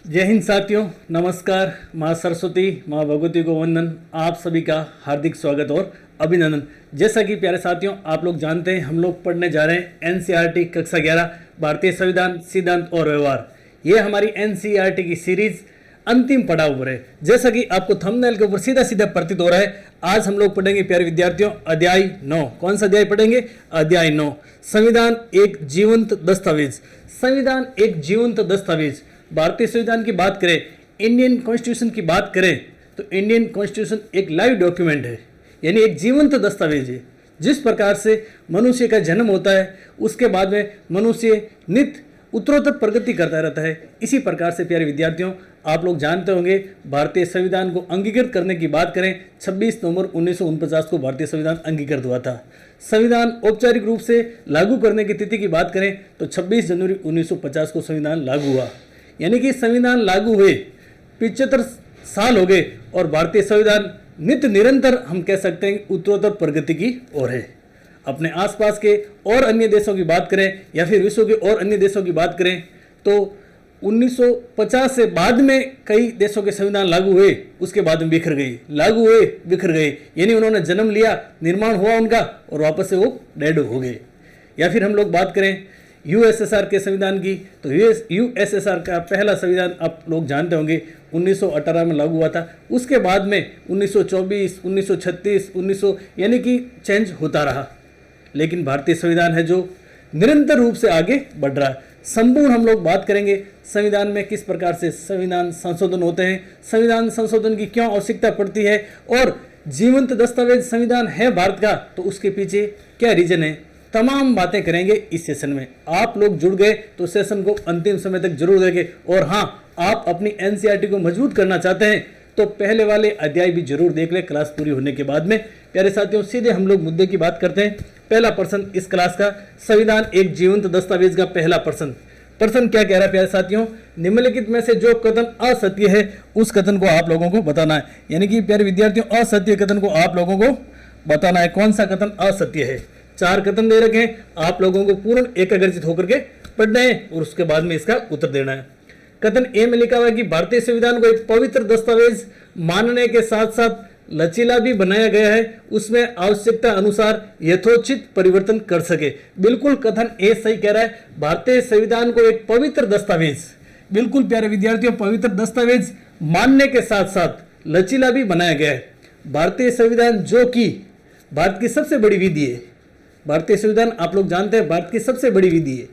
जय हिंद साथियों, नमस्कार। माँ सरस्वती, माँ भगवती को वंदन। आप सभी का हार्दिक स्वागत और अभिनंदन। जैसा कि प्यारे साथियों आप लोग जानते हैं, हम लोग पढ़ने जा रहे हैं एनसीईआरटी कक्षा 11 भारतीय संविधान सिद्धांत और व्यवहार। ये हमारी एनसीईआरटी की सीरीज अंतिम पड़ाव पर है। जैसा कि आपको थंबनेल के ऊपर सीधा सीधा प्रतीत हो रहा है, आज हम लोग पढ़ेंगे प्यारे विद्यार्थियों अध्याय 9। कौन सा अध्याय पढ़ेंगे? अध्याय 9, संविधान एक जीवंत दस्तावेज। संविधान एक जीवंत दस्तावेज। भारतीय संविधान की बात करें, इंडियन कॉन्स्टिट्यूशन की बात करें तो इंडियन कॉन्स्टिट्यूशन एक लाइव डॉक्यूमेंट है, यानी एक जीवंत दस्तावेज है। जिस प्रकार से मनुष्य का जन्म होता है, उसके बाद में मनुष्य नित्य उत्तरोत्तर प्रगति करता रहता है, इसी प्रकार से प्यारे विद्यार्थियों आप लोग जानते होंगे भारतीय संविधान को अंगीकृत करने की बात करें, 26 नवंबर 1949 को भारतीय संविधान अंगीकृत हुआ था। संविधान औपचारिक रूप से लागू करने की तिथि की बात करें तो 26 जनवरी 1950 को संविधान लागू हुआ, यानी कि संविधान लागू हुए 75 साल हो गए और भारतीय संविधान नित्य निरंतर हम कह सकते हैं उत्तरोत्तर प्रगति की ओर है। अपने आसपास के और अन्य देशों की बात करें या फिर विश्व के और अन्य देशों की बात करें तो 1950 से बाद में कई देशों के संविधान लागू हुए, उसके बाद में बिखर गए, लागू हुए बिखर गए, यानी उन्होंने जन्म लिया, निर्माण हुआ उनका और वापस से वो डेड हो गए। या फिर हम लोग बात करें यूएसएसआर के संविधान की तो यूएसएसआर का पहला संविधान आप लोग जानते होंगे 1918 में लागू हुआ था। उसके बाद में 1924, 1936, 1900 यानी कि चेंज होता रहा, लेकिन भारतीय संविधान है जो निरंतर रूप से आगे बढ़ रहा है। संपूर्ण हम लोग बात करेंगे संविधान में किस प्रकार से संविधान संशोधन होते हैं, संविधान संशोधन की क्यों आवश्यकता पड़ती है और जीवंत दस्तावेज संविधान है भारत का तो उसके पीछे क्या रीजन है, तमाम बातें करेंगे इस सेशन में। आप लोग जुड़ गए तो सेशन को अंतिम समय तक जरूर देखें। और हाँ, आप अपनी एनसीईआरटी को मजबूत करना चाहते हैं तो पहले वाले अध्याय भी जरूर देख लें क्लास पूरी होने के बाद में। प्यारे साथियों सीधे हम लोग मुद्दे की बात करते हैं। पहला प्रश्न इस क्लास का, संविधान एक जीवंत दस्तावेज का पहला प्रश्न क्या कह रहा है प्यारे साथियों? निम्नलिखित में से जो कथन असत्य है उस कथन को आप लोगों को बताना है, यानी कि प्यारे विद्यार्थियों असत्य कथन को आप लोगों को बताना है। कौन सा कथन असत्य है? 4 कथन दे रखे हैं, आप लोगों को पूर्ण एकाग्रचित होकर के पढ़ना है और उसके बाद में इसका उत्तर देना है। कथन ए में लिखा हुआ है कि भारतीय संविधान को एक पवित्र दस्तावेज मानने के साथ साथ लचीला भी बनाया गया है, उसमें आवश्यकता अनुसार यथोचित परिवर्तन कर सके। बिल्कुल कथन ए सही कह रहा है, भारतीय संविधान को एक पवित्र दस्तावेज, बिल्कुल प्यारे विद्यार्थियों पवित्र दस्तावेज मानने के साथ साथ लचीला भी बनाया गया है। भारतीय संविधान जो कि भारत की सबसे बड़ी विधि है, भारतीय संविधान आप लोग जानते हैं भारत की सबसे बड़ी विधि है,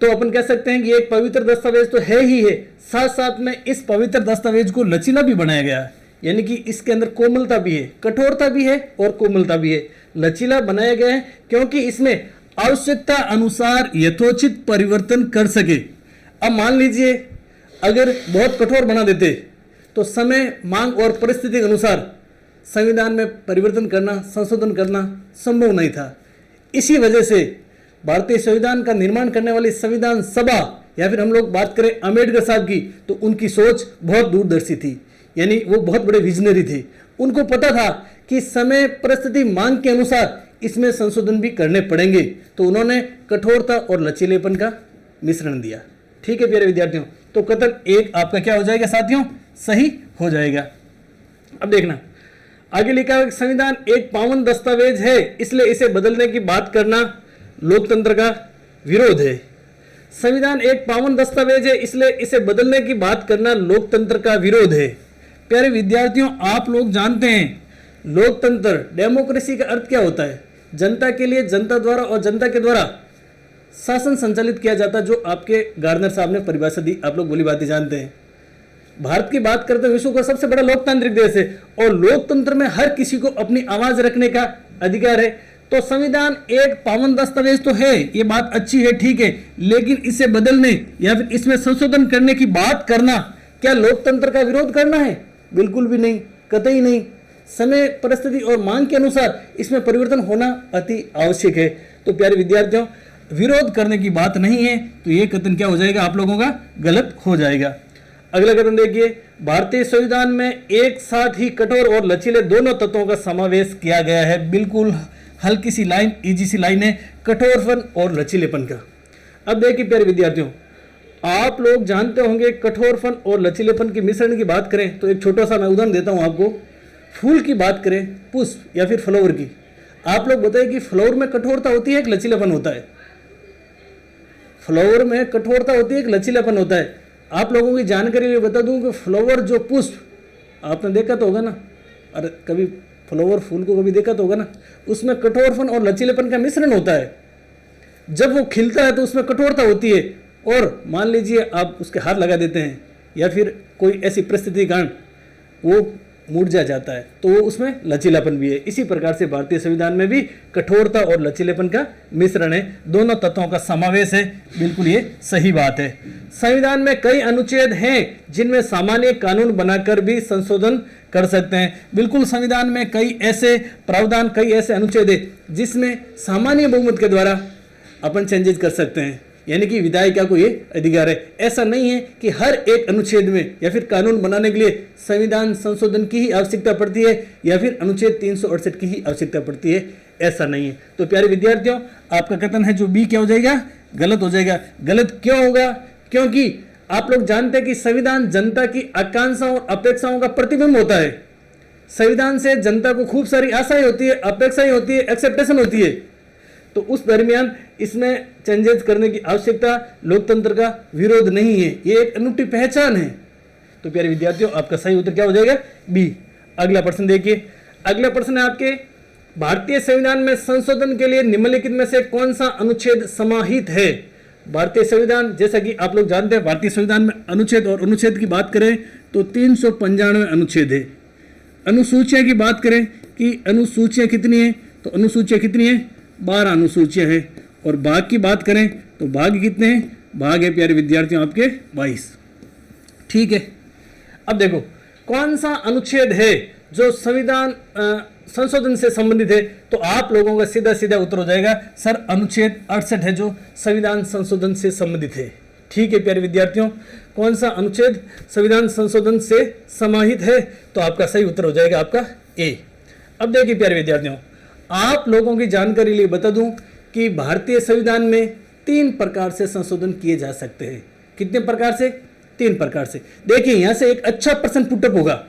तो अपन कह सकते हैं कि एक पवित्र दस्तावेज तो है ही है, साथ साथ में इस पवित्र दस्तावेज को लचीला भी बनाया गया है, यानी कि इसके अंदर कोमलता भी है, कठोरता भी है और कोमलता भी है। लचीला बनाया गया है क्योंकि इसमें आवश्यकता अनुसार यथोचित परिवर्तन कर सके। अब मान लीजिए अगर बहुत कठोर बना देते तो समय, मांग और परिस्थिति के अनुसार संविधान में परिवर्तन करना, संशोधन करना संभव नहीं था। इसी वजह से भारतीय संविधान का निर्माण करने वाली संविधान सभा या फिर हम लोग बात करें अम्बेडकर साहब की तो उनकी सोच बहुत दूरदर्शी थी, यानी वो बहुत बड़े विजनरी थे। उनको पता था कि समय, परिस्थिति, मांग के अनुसार इसमें संशोधन भी करने पड़ेंगे, तो उन्होंने कठोरता और लचीलेपन का मिश्रण दिया। ठीक है प्यारे विद्यार्थियों, तो कथन 1 आपका क्या हो जाएगा साथियों? सही हो जाएगा। अब देखना आगे लिखा है, संविधान एक पावन दस्तावेज है इसलिए इसे बदलने की बात करना लोकतंत्र का विरोध है। संविधान एक पावन दस्तावेज है इसलिए इसे बदलने की बात करना लोकतंत्र का विरोध है। प्यारे विद्यार्थियों आप लोग जानते हैं लोकतंत्र, डेमोक्रेसी का अर्थ क्या होता है? जनता के लिए, जनता द्वारा और जनता के द्वारा शासन संचालित किया जाता है, जो आपके गार्नर साहब ने परिभाषा दी, आप लोग भली भांति जानते हैं। भारत की बात करते हैं विश्व का सबसे बड़ा लोकतांत्रिक देश है और लोकतंत्र में हर किसी को अपनी आवाज रखने का अधिकार है। तो संविधान एक पावन दस्तावेज तो है, ये बात अच्छी है, ठीक है, लेकिन इसे बदलने या फिर इसमें संशोधन करने की बात करना क्या लोकतंत्र का विरोध करना है? बिल्कुल भी नहीं, कतई नहीं। समय, परिस्थिति और मांग के अनुसार इसमें परिवर्तन होना अति आवश्यक है। तो प्यारे विद्यार्थियों विरोध करने की बात नहीं है, तो ये कथन क्या हो जाएगा आप लोगों का? गलत हो जाएगा। अगला कथन देखिए, भारतीय संविधान में एक साथ ही कठोर और लचीले दोनों तत्वों का समावेश किया गया है। बिल्कुल हल्की सी लाइन, इजी सी लाइन है, कठोरपन और लचीलेपन का। अब देखिए प्यारे विद्यार्थियों आप लोग जानते होंगे कठोरपन और लचीलेपन के मिश्रण की बात करें तो एक छोटा सा मैं उदाहरण देता हूं आपको। फूल की बात करें, पुष्प या फिर फ्लावर की, आप लोग बताइए कि फ्लावर में कठोरता होती है कि लचीलापन होता है? फ्लावर में कठोरता होती है कि लचीलापन होता है? आप लोगों की जानकारी लिए बता दूं कि फ्लावर जो पुष्प आपने देखा तो होगा ना, अरे कभी फ्लावर फूल को कभी देखा तो होगा ना, उसमें कठोरपन और लचीलेपन का मिश्रण होता है। जब वो खिलता है तो उसमें कठोरता होती है, और मान लीजिए आप उसके हाथ लगा देते हैं या फिर कोई ऐसी परिस्थिति के कारण वो मुरझा जाता है तो वो उसमें लचीलापन भी है। इसी प्रकार से भारतीय संविधान में भी कठोरता और लचीलेपन का मिश्रण है, दोनों तत्वों का समावेश है। बिल्कुल ये सही बात है। संविधान में कई अनुच्छेद हैं जिनमें सामान्य कानून बनाकर भी संशोधन कर सकते हैं। बिल्कुल संविधान में कई ऐसे प्रावधान, कई ऐसे अनुच्छेद है जिसमें सामान्य बहुमत के द्वारा अपन चेंजेस कर सकते हैं, यानी कि विधायिका को ये अधिकार है। ऐसा नहीं है कि हर एक अनुच्छेद में या फिर कानून बनाने के लिए संविधान संशोधन की ही आवश्यकता पड़ती है या फिर अनुच्छेद 368 की ही आवश्यकता पड़ती है, ऐसा नहीं है। तो प्यारे विद्यार्थियों, आपका कथन है जो बी क्या हो जाएगा? गलत हो जाएगा। गलत क्यों होगा? क्योंकि आप लोग जानते हैं कि संविधान जनता की आकांक्षाओं और अपेक्षाओं का प्रतिबिंब होता है। संविधान से जनता को खूब सारी आशाएं होती है, अपेक्षाएं होती है, एक्सेप्टेशन होती है, तो उस दरमियान इसमें चेंजेस करने की आवश्यकता लोकतंत्र का विरोध नहीं है, ये एक अनूठी पहचान है। तो प्यारे विद्यार्थियों, आपका सही उत्तर क्या हो जाएगा? बी। अगला प्रश्न देखिए। अगला प्रश्न है आपके, भारतीय संविधान में संशोधन के लिए निम्नलिखित में से कौन सा अनुच्छेद समाहित है? भारतीय संविधान, जैसा कि आप लोग जानते हैं, भारतीय संविधान में अनुच्छेद और अनुच्छेद की बात करें तो 395 अनुच्छेद है। अनुसूचियां की बात करें कि अनुसूचियां कितनी है, तो अनुसूचियां कितनी है? 12 अनुसूचियां हैं। और भाग की बात करें तो भाग कितने हैं? भाग है प्यारे विद्यार्थियों आपके 22। ठीक है, अब देखो कौन सा अनुच्छेद है जो संविधान संशोधन से संबंधित है, तो आप लोगों का सीधा सीधा उत्तर हो जाएगा सर अनुच्छेद 68 है जो संविधान संशोधन से संबंधित है। ठीक है प्यारे विद्यार्थियों, कौन सा अनुच्छेद संविधान संशोधन से समाहित है, तो आपका सही उत्तर हो जाएगा आपका ए। अब देखिए प्यारे विद्यार्थियों, आप लोगों की जानकारी लिए बता दूं कि भारतीय संविधान में 3 प्रकार से संशोधन किए जा सकते हैं। कितने प्रकार से? 3 प्रकार से। देखिए यहां से एक अच्छा प्रश्न पुटअप होगा,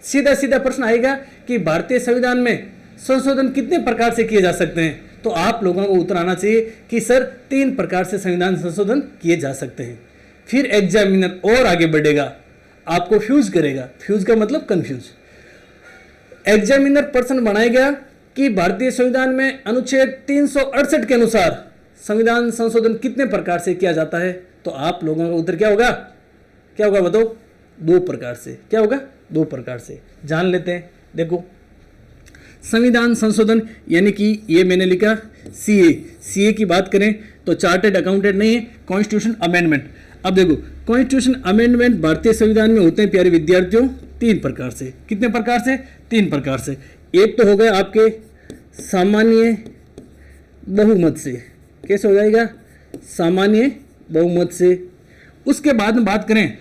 सीधा सीधा प्रश्न आएगा कि भारतीय संविधान में संशोधन कितने प्रकार से किए जा सकते हैं, तो आप लोगों को उत्तर आना चाहिए कि सर 3 प्रकार से संविधान संशोधन किए जा सकते हैं। फिर एग्जामिनर और आगे बढ़ेगा, आपको फ्यूज करेगा। फ्यूज का मतलब कंफ्यूज। एग्जामिनर प्रश्न बनाएगा कि भारतीय संविधान में अनुच्छेद 368 के अनुसार संविधान संशोधन कितने प्रकार से किया जाता है, तो आप लोगों का उत्तर क्या होगा? क्या होगा बताओ? 2 प्रकार से। क्या होगा? 2 प्रकार से। जान लेते हैं। देखो संविधान संशोधन यानी कि ये मैंने लिखा सीए। सीए की बात करें तो चार्टेड अकाउंटेंट नहीं है, कॉन्स्टिट्यूशन अमेंडमेंट। अब देखो कॉन्स्टिट्यूशन अमेंडमेंट भारतीय संविधान में होते हैं प्यारे विद्यार्थियों 3 प्रकार से। कितने प्रकार से? 3 प्रकार से। एक तो हो गया आपके सामान्य बहुमत से। कैसे हो जाएगा? सामान्य बहुमत से। उसके बाद में बात करें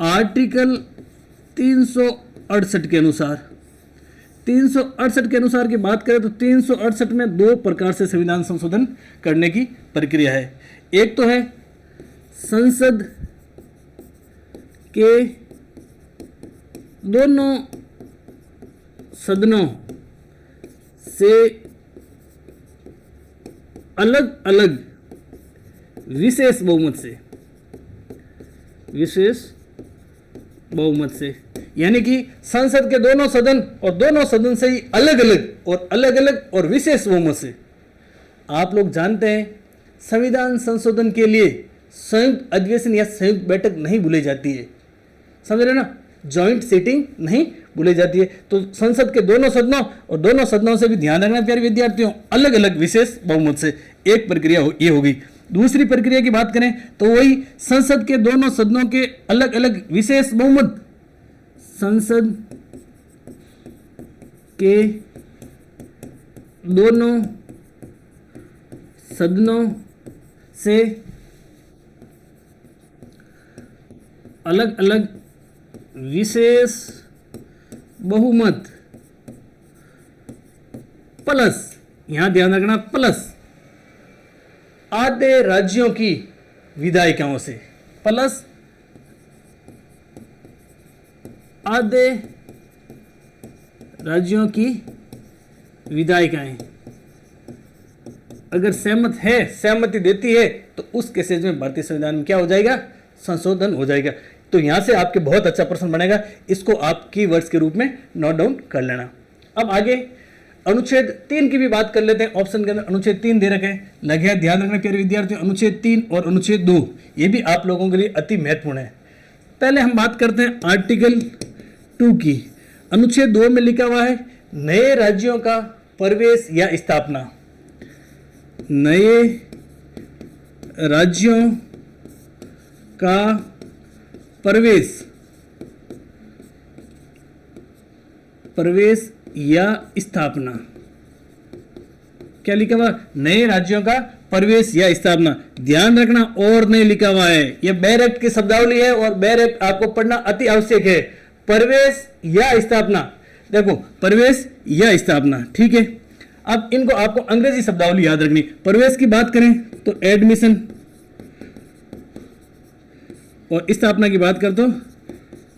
आर्टिकल 368 के अनुसार। 368 के अनुसार की बात करें तो 368 में 2 प्रकार से संविधान संशोधन करने की प्रक्रिया है। एक तो है संसद के दोनों सदनों से अलग अलग विशेष बहुमत से। विशेष बहुमत से यानी कि संसद के दोनों सदन और दोनों सदन से ही अलग अलग और विशेष बहुमत से। आप लोग जानते हैं संविधान संशोधन के लिए संयुक्त अधिवेशन या संयुक्त बैठक नहीं बुलाई जाती है, समझ रहे ना? जॉइंट सीटिंग नहीं बुलाई जाती है। तो संसद के दोनों सदनों और दोनों सदनों से भी ध्यान रखना प्यारे विद्यार्थियों, अलग अलग विशेष बहुमत से। एक प्रक्रिया ये होगी। दूसरी प्रक्रिया की बात करें तो वही संसद के दोनों सदनों के अलग अलग विशेष बहुमत। संसद के दोनों सदनों से अलग अलग विशेष बहुमत प्लस, यहां ध्यान रखना, प्लस आधे राज्यों की विधायिकाओं से। प्लस आधे राज्यों की विधायिकाएं अगर सहमति देती है तो उस केसेज में भारतीय संविधान में क्या हो जाएगा, संशोधन हो जाएगा। तो यहां से आपके बहुत अच्छा प्रश्न बनेगा, इसको आप कीवर्ड्स के रूप में नोट डाउन कर लेना। अब आगे अनुच्छेद 3 की भी बात कर लेते हैं। ऑप्शन के अंदर अनुच्छेद 3 दे रखे हैं, लगे ध्यान रखना प्यारे विद्यार्थियों, अनुच्छेद 3 और अनुच्छेद 2 ये भी आप लोगों के लिए अति महत्वपूर्ण है। पहले हम बात करते हैं आर्टिकल 2 की। अनुच्छेद 2 में लिखा हुआ है नए राज्यों का प्रवेश या स्थापना। नए राज्यों का प्रवेश या स्थापना। क्या लिखा हुआ, नए राज्यों का प्रवेश या स्थापना। ध्यान रखना और नहीं लिखा हुआ है, यह बेयर एक्ट की शब्दावली है और बेयर एक्ट आपको पढ़ना अति आवश्यक है। प्रवेश या स्थापना, देखो प्रवेश या स्थापना, ठीक है। अब इनको आपको अंग्रेजी शब्दावली याद रखनी। प्रवेश की बात करें तो एडमिशन, और स्थापना की बात कर तो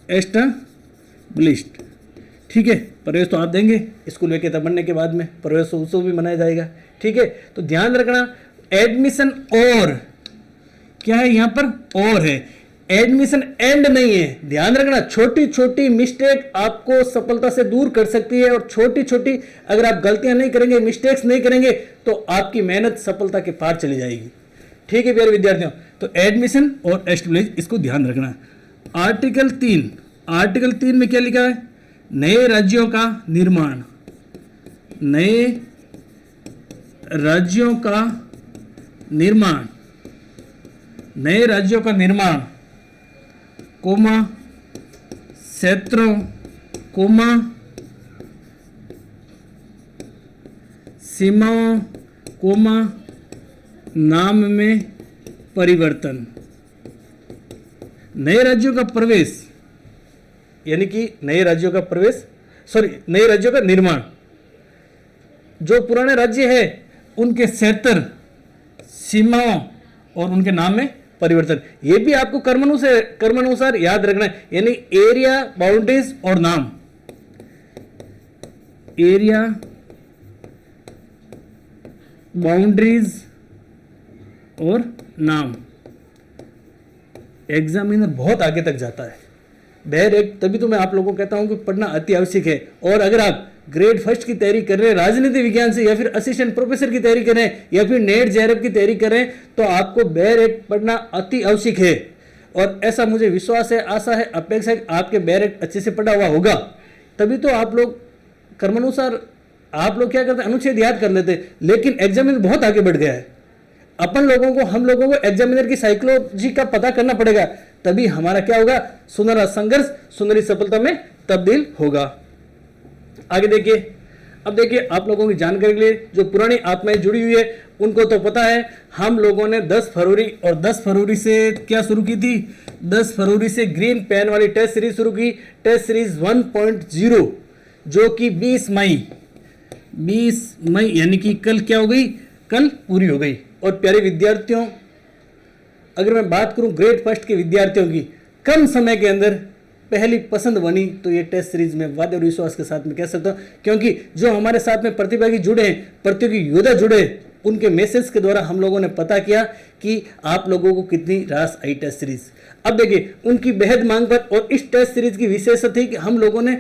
एस्टैब्लिश्ड, ठीक है। प्रवेश तो आप देंगे स्कूल वेकेशन बनने के बाद में, प्रवेश उत्सव भी मनाया जाएगा, ठीक है। तो ध्यान रखना एडमिशन और क्या है यहां पर, और है, एडमिशन एंड नहीं है। ध्यान रखना छोटी छोटी मिस्टेक आपको सफलता से दूर कर सकती है, और छोटी छोटी अगर आप गलतियां नहीं करेंगे, मिस्टेक्स नहीं करेंगे तो आपकी मेहनत सफलता के पार चली जाएगी, ठीक है प्यारे विद्यार्थियों। तो एडमिशन और एस्टैब्लिश इसको ध्यान रखना। आर्टिकल 3 में क्या लिखा है, नए राज्यों का निर्माण। नए राज्यों का निर्माण, नए राज्यों का निर्माण कोमा क्षेत्रों कोमा सीमाओं कोमा नाम में परिवर्तन। नए राज्यों का प्रवेश यानी कि नए राज्यों का नए राज्यों का निर्माण। जो पुराने राज्य है उनके क्षेत्र, सीमाओं और उनके नाम में परिवर्तन। ये भी आपको कर्मानुसार याद रखना है, यानी एरिया, बाउंड्रीज और नाम। एरिया, बाउंड्रीज और नाम। एग्जामिनर बहुत आगे तक जाता है बेयर एक्ट, तभी तो मैं आप लोगों को कहता हूं कि पढ़ना अति आवश्यक है। और अगर आप ग्रेड फर्स्ट की तैयारी कर रहे हैं राजनीति विज्ञान से, या फिर असिस्टेंट प्रोफेसर की तैयारी कर रहे हैं, या फिर नेट जेआरएफ की तैयारी कर रहे हैं, तो आपको बेयर एक्ट पढ़ना अति आवश्यक है। और ऐसा मुझे विश्वास है, आशा है, अपेक्षा है कि आपके बेयर एक्ट अच्छे से पढ़ा हुआ होगा। तभी तो आप लोग कर्मानुसार आप लोग क्या करते हैं, अनुच्छेद याद कर लेते, लेकिन एग्जामिनर बहुत आगे बढ़ गया है। हम लोगों को एग्जामिनर की साइकोलॉजी का पता करना पड़ेगा, तभी हमारा क्या होगा, सुनहरा संघर्ष सुनहरी सफलता में तब्दील होगा। आगे देखिए, अब देखिए आप लोगों की जानकारी के लिए जो पुरानी आत्माएं जुड़ी हुई है उनको तो पता है, हम लोगों ने 10 फरवरी और 10 फरवरी से क्या शुरू की थी, 10 फरवरी से ग्रीन पेन वाली टेस्ट सीरीज शुरू की, टेस्ट सीरीज 1.0, जो कि 20 मई यानी कि कल क्या हो गई, कल पूरी हो गई। और प्यारे विद्यार्थियों, अगर मैं बात करूं ग्रेड फर्स्ट के विद्यार्थियों की, कम समय के अंदर पहली पसंद बनी तो ये टेस्ट सीरीज में वादे और विश्वास के साथ में कह सकता हूं, क्योंकि जो हमारे साथ में प्रतिभागी जुड़े हैं, प्रतियोगी योद्धा जुड़े, उनके मैसेज के द्वारा हम लोगों ने पता किया कि आप लोगों को कितनी रास आई टेस्ट सीरीज। अब देखिए उनकी बेहद मांग पर, और इस टेस्ट सीरीज की विशेषता थी कि हम लोगों ने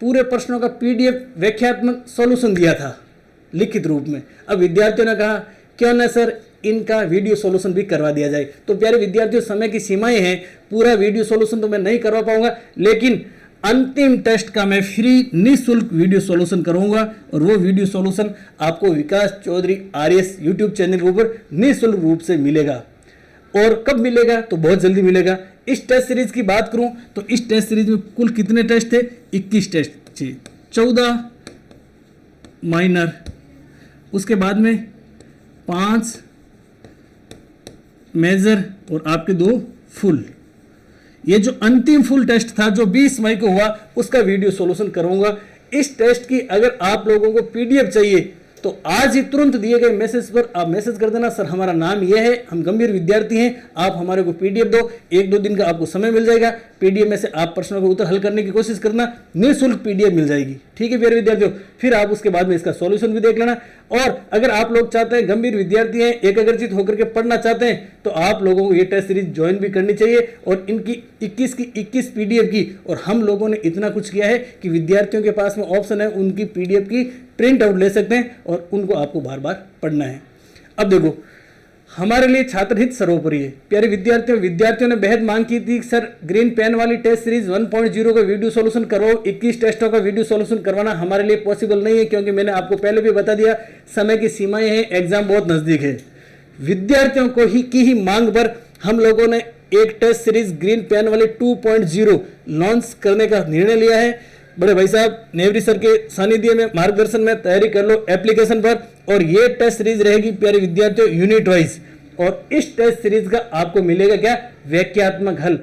पूरे प्रश्नों का पीडीएफ व्याख्यात्मक सॉल्यूशन दिया था लिखित रूप में। अब विद्यार्थियों ने कहा क्यों ना सर इनका वीडियो सॉल्यूशन भी करवा दिया जाए। तो प्यारे विद्यार्थियों, समय की सीमाएं हैं, पूरा वीडियो सॉल्यूशन तो मैं नहीं करवा पाऊंगा, लेकिन अंतिम टेस्ट का मैं फ्री निःशुल्क वीडियो सॉल्यूशन करूंगा, और वो वीडियो सॉल्यूशन आपको विकास चौधरी आरएस यूट्यूब चैनल के ऊपर निःशुल्क रूप से मिलेगा। और कब मिलेगा, तो बहुत जल्दी मिलेगा। इस टेस्ट सीरीज की बात करूं तो इस टेस्ट सीरीज में कुल कितने टेस्ट थे, 21 टेस्ट थे, 14 माइनर, उसके बाद में 5 मेजर और आपके 2 फुल। ये जो अंतिम फुल टेस्ट था जो 20 मई को हुआ, उसका वीडियो सॉल्यूशन करूंगा। इस टेस्ट की अगर आप लोगों को पीडीएफ चाहिए तो आज ही तुरंत दिए गए मैसेज पर आप मैसेज कर देना, सर हमारा नाम यह है, हम गंभीर विद्यार्थी हैं, आप हमारे को पीडीएफ दो, 1-2 दिन का आपको समय मिल जाएगा, पीडीएफ में से आप प्रश्नों का उत्तर हल करने की कोशिश करना, निःशुल्क पीडीएफ मिल जाएगी। ठीक है प्यारे विद्यार्थियों, फिर आप उसके बाद में इसका सॉल्यूशन भी देख लेना। और अगर आप लोग चाहते हैं, गंभीर विद्यार्थी हैं, एकाग्रचित होकर के पढ़ना चाहते हैं, तो आप लोगों को ये टेस्ट सीरीज ज्वाइन भी करनी चाहिए। और इनकी 21 की 21 पीडीएफ की, और हम लोगों ने इतना कुछ किया है कि विद्यार्थियों के पास में ऑप्शन है, उनकी पीडीएफ की प्रिंट आउट ले सकते हैं और उनको आपको बार बार पढ़ना है। अब देखो, हमारे लिए छात्र हित सर्वोपरि है। प्यारे विद्यार्थियों ने बेहद मांग की थी, सर ग्रीन पेन वाली टेस्ट सीरीज 1.0 का वीडियो सॉल्यूशन करवाओ। 21 टेस्टों का वीडियो सॉल्यूशन करवाना हमारे लिए पॉसिबल नहीं है, क्योंकि मैंने आपको पहले भी बता दिया, समय की सीमाएं हैं, एग्जाम बहुत नजदीक है। विद्यार्थियों को की ही मांग पर हम लोगों ने एक टेस्ट सीरीज ग्रीन पेन वाली 2.0 लॉन्च करने का निर्णय लिया है। बड़े भाई साहब नेवरी सर के सानिध्य में, मार्गदर्शन में तैयारी कर लो एप्लीकेशन पर। और ये टेस्ट सीरीज रहेगी प्यारे विद्यार्थियों यूनिट वाइज। और इस टेस्ट सीरीज का आपको मिलेगा क्या? वाक्यात्मक हल।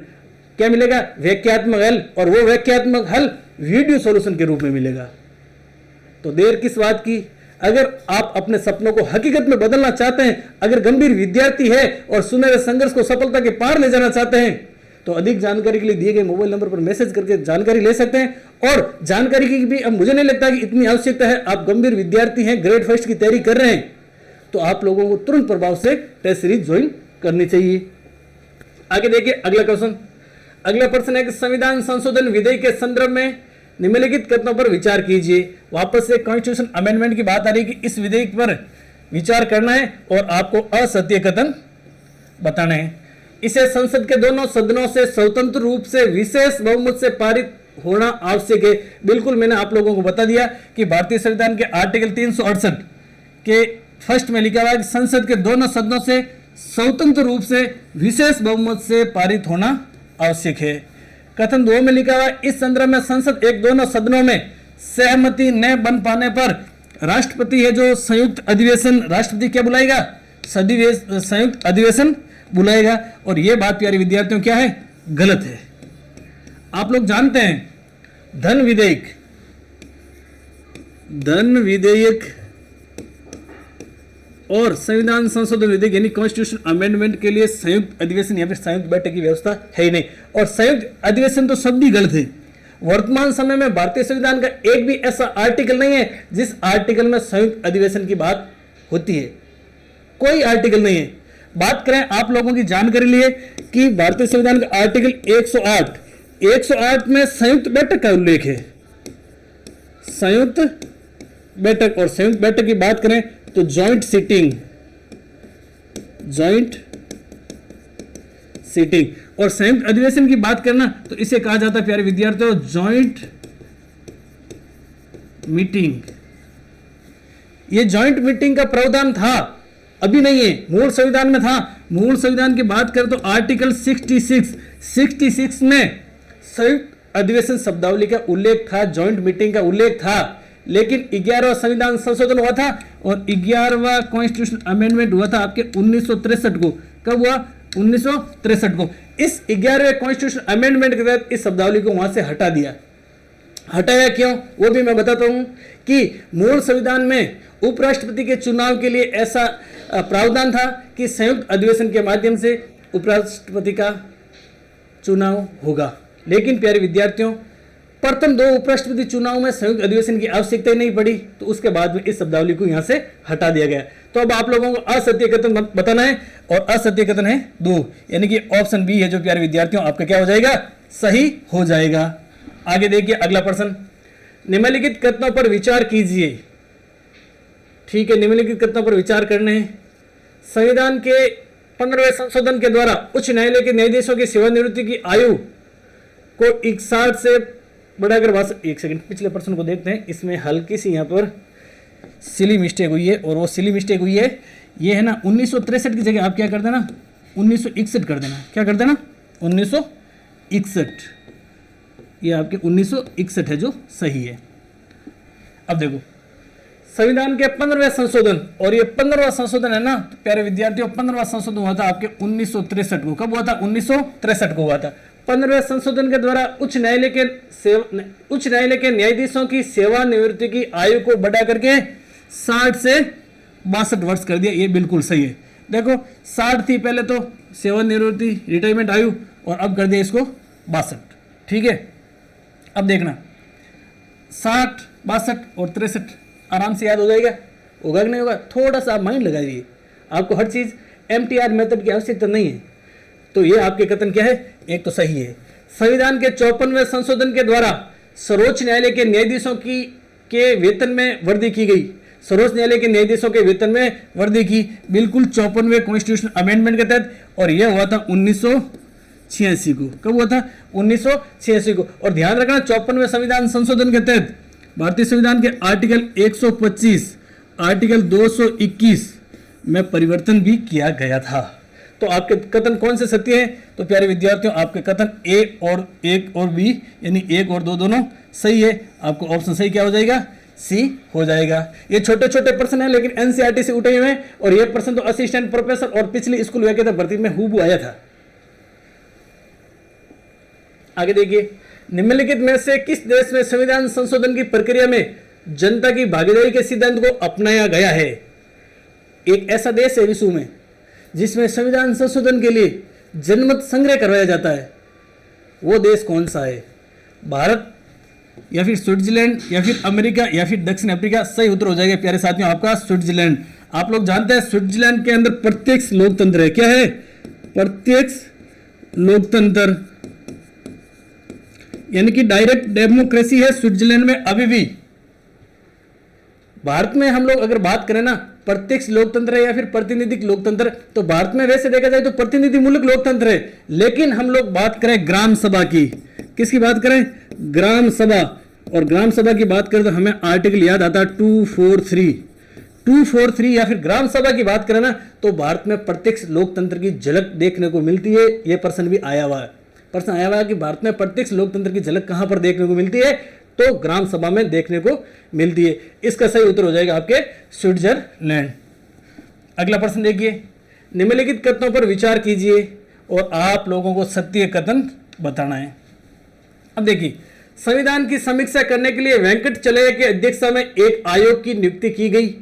क्या मिलेगा? वाक्यात्मक हल। और वो वाक्यात्मक हल वीडियो सॉल्यूशन के रूप में मिलेगा। तो देर किस बात की? अगर आप अपने सपनों को हकीकत में बदलना चाहते हैं, अगर गंभीर विद्यार्थी है और सुनहरे संघर्ष को सफलता के पार ले जाना चाहते हैं, तो अधिक जानकारी के लिए दिए गए मोबाइल नंबर पर मैसेज करके जानकारी ले सकते हैं। और जानकारी की भी अब मुझे नहीं लगता कि इतनी आवश्यकता है। आप गंभीर विद्यार्थी हैं, ग्रेड फर्स्ट की तैयारी कर रहे हैं, तो आप लोगों को तुरंत प्रभाव से टेस्ट सीरीज ज्वाइन करनी चाहिए। आगे देखिए अगला क्वेश्चन। अगला प्रश्न है कि संविधान संशोधन विधेयक के संदर्भ में निम्नलिखित कथनों पर विचार कीजिए। वापस से कॉन्स्टिट्यूशन अमेंडमेंट की बात आ रही है कि इस विधेयक पर विचार करना है और आपको असत्य कथन बताना है। इसे संसद के दोनों सदनों से स्वतंत्र रूप से विशेष बहुमत से पारित होना आवश्यक है। बिल्कुल मैंने आप लोगों को बता दिया कि भारतीय संविधान के आर्टिकल 368 के फर्स्ट में लिखा हुआ है कि संसद के दोनों सदनों से स्वतंत्र रूप से विशेष बहुमत से पारित होना आवश्यक है। कथन 2 में लिखा हुआ है, इस संदर्भ में संसद एक दोनों सदनों में सहमति न बन पाने पर राष्ट्रपति है जो संयुक्त अधिवेशन, राष्ट्रपति क्या बुलाएगा? संयुक्त अधिवेशन बुलाएगा। और यह बात प्यारे विद्यार्थियों क्या है? गलत है। आप लोग जानते हैं धन विधेयक और संविधान संशोधन विधेयक यानी कॉन्स्टिट्यूशन अमेंडमेंट के लिए संयुक्त अधिवेशन या फिर संयुक्त बैठक की व्यवस्था है ही नहीं। और संयुक्त अधिवेशन तो शब्द ही गलत है। वर्तमान समय में भारतीय संविधान का एक भी ऐसा आर्टिकल नहीं है जिस आर्टिकल में संयुक्त अधिवेशन की बात होती है। कोई आर्टिकल नहीं है। बात करें आप लोगों की जानकारी लिए कि भारतीय संविधान का आर्टिकल 108 में संयुक्त बैठक का उल्लेख है। संयुक्त बैठक, और संयुक्त बैठक की बात करें तो जॉइंट सीटिंग, और संयुक्त अधिवेशन की बात करना तो इसे कहा जाता है प्यारे विद्यार्थियों जॉइंट मीटिंग। ये जॉइंट मीटिंग का प्रावधान था, अभी नहीं है, मूल संविधान में था। मूल संविधान की बात करें तो आर्टिकल 66 में संयुक्त अधिवेशन शब्दावली का उल्लेख था, जॉइंट मीटिंग का उल्लेख था। लेकिन 11वां संविधान संशोधन हुआ था और 11वां कॉन्स्टिट्यूशन अमेंडमेंट हुआ था आपके 1963 को। कब हुआ? 1963 को। इस 11वें कॉन्स्टिट्यूशन अमेंडमेंट के तहत इस शब्दावली को वहां से हटा दिया। हटाया क्यों वो भी मैं बताता हूं कि मूल संविधान में उपराष्ट्रपति के चुनाव के लिए ऐसा प्रावधान था कि संयुक्त अधिवेशन के माध्यम से उपराष्ट्रपति का चुनाव होगा। लेकिन प्यारे विद्यार्थियों, प्रथम 2 उपराष्ट्रपति चुनाव में संयुक्त अधिवेशन की आवश्यकता नहीं पड़ी, तो उसके बाद में इस शब्दावली को यहां से हटा दिया गया। तो अब आप लोगों को असत्य कथन बताना है, और असत्य कथन है 2, यानी कि ऑप्शन बी है जो प्यारे विद्यार्थियों आपका क्या हो जाएगा? सही हो जाएगा। आगे देखिए अगला प्रश्न। निम्नलिखित कथनों पर विचार कीजिए। ठीक है, निम्नलिखित कथनों पर विचार करने हैं। संविधान के 15वें संशोधन के द्वारा उच्च न्यायालय के न्यायाधीशों की सेवानिवृत्ति की आयु को 61 से बढ़ाकर, एक सेकंड पिछले प्रश्न को देखते हैं। इसमें हल्की सी यहाँ पर सिली मिस्टेक हुई है, और वो सिली मिस्टेक हुई है ये है ना 1963 की जगह आप क्या कर देना 1961 कर देना। क्या कर देना? 1961। ये आपके 1961 है जो सही है। अब देखो संविधान के 15वें संशोधन, और ये 15वां संशोधन है ना तो प्यारे विद्यार्थियों 15वां संशोधन हुआ था आपके 1963 को। कब हुआ था? 1963 को हुआ था। 15वें संशोधन के द्वारा उच्च न्यायालय के न्यायाधीशों की सेवानिवृत्ति की आयु को बढ़ा करके 60 से 62 वर्ष कर दिया, ये बिल्कुल सही है। देखो 60 थी पहले तो, सेवानिवृत्ति रिटायरमेंट आयु, और अब कर दिया इसको 62, ठीक है। अब देखना 60, 62 और 63 आराम से याद हो जाएगा, होगा कि नहीं होगा? थोड़ा सा आप माइंड लगाइए, आपको हर चीज़ MTR मेथड की आवश्यकता नहीं है। तो ये आपके कथन क्या है? एक तो सही है। संविधान के 54वें संशोधन के द्वारा सर्वोच्च न्यायालय के न्यायाधीशों के वेतन में वृद्धि की गई। सर्वोच्च न्यायालय के न्यायाधीशों के वेतन में वृद्धि की, बिल्कुल 54वें कॉन्स्टिट्यूशन अमेंडमेंट के तहत, और यह हुआ था 1986 को। कब हुआ था? 1986 को। और ध्यान रखना 54वें संविधान संशोधन के तहत भारतीय संविधान के आर्टिकल 125, आर्टिकल 221 में परिवर्तन भी किया गया था। तो आपके कथन कौन से सत्य हैं? तो प्यारे विद्यार्थियों, आपके कथन एक और बी यानी 1 और 2 दोनों सही है। आपको ऑप्शन सही क्या हो जाएगा? सी हो जाएगा। ये छोटे छोटे प्रश्न हैं लेकिन एनसीईआरटी से उठे हुए हैं, और ये प्रश्न तो असिस्टेंट प्रोफेसर और पिछली स्कूल वैकेटर भर्ती में हूबहू आया था। आगे देखिए, निम्नलिखित में से किस देश में संविधान संशोधन की प्रक्रिया में जनता की भागीदारी के सिद्धांत को अपनाया गया है? एक ऐसा देश है विश्व में जिसमें संविधान संशोधन के लिए जनमत संग्रह करवाया जाता है, वो देश कौन सा है? भारत या फिर स्विट्जरलैंड या फिर अमेरिका या फिर दक्षिण अफ्रीका? सही उत्तर हो जाएगा प्यारे साथियों आपका स्विट्जरलैंड। आप लोग जानते हैं स्विट्जरलैंड के अंदर प्रत्यक्ष लोकतंत्र है। क्या है? प्रत्यक्ष लोकतंत्र, यानी कि डायरेक्ट डेमोक्रेसी है स्विट्जरलैंड में अभी भी। भारत में हम लोग अगर बात करें ना, प्रत्यक्ष लोकतंत्र है या फिर प्रतिनिधिक लोकतंत्र, तो भारत में वैसे देखा जाए तो प्रतिनिधिमूलक लोकतंत्र है, लेकिन हम लोग बात करें ग्राम सभा की। किसकी बात करें? ग्राम सभा। और ग्राम सभा की बात करें तो हमें आर्टिकल याद आता है 243 या फिर ग्राम सभा की बात करें ना, तो भारत में प्रत्यक्ष लोकतंत्र की झलक देखने को मिलती है। यह प्रश्न भी आया हुआ है, प्रश्न आया हुआ है कि भारत में प्रत्यक्ष लोकतंत्र की झलक कहां पर देखने को मिलती है? तो ग्राम सभा में देखने को मिलती है। इसका सही उत्तर हो जाएगा आपके स्विट्जरलैंड। अगला प्रश्न देखिए, निम्नलिखित कथनों पर विचार कीजिए और आप लोगों को सत्य कथन बताना है। अब देखिए, संविधान की समीक्षा करने के लिए वेंकटचलैया की अध्यक्षता में एक आयोग की नियुक्ति की गई।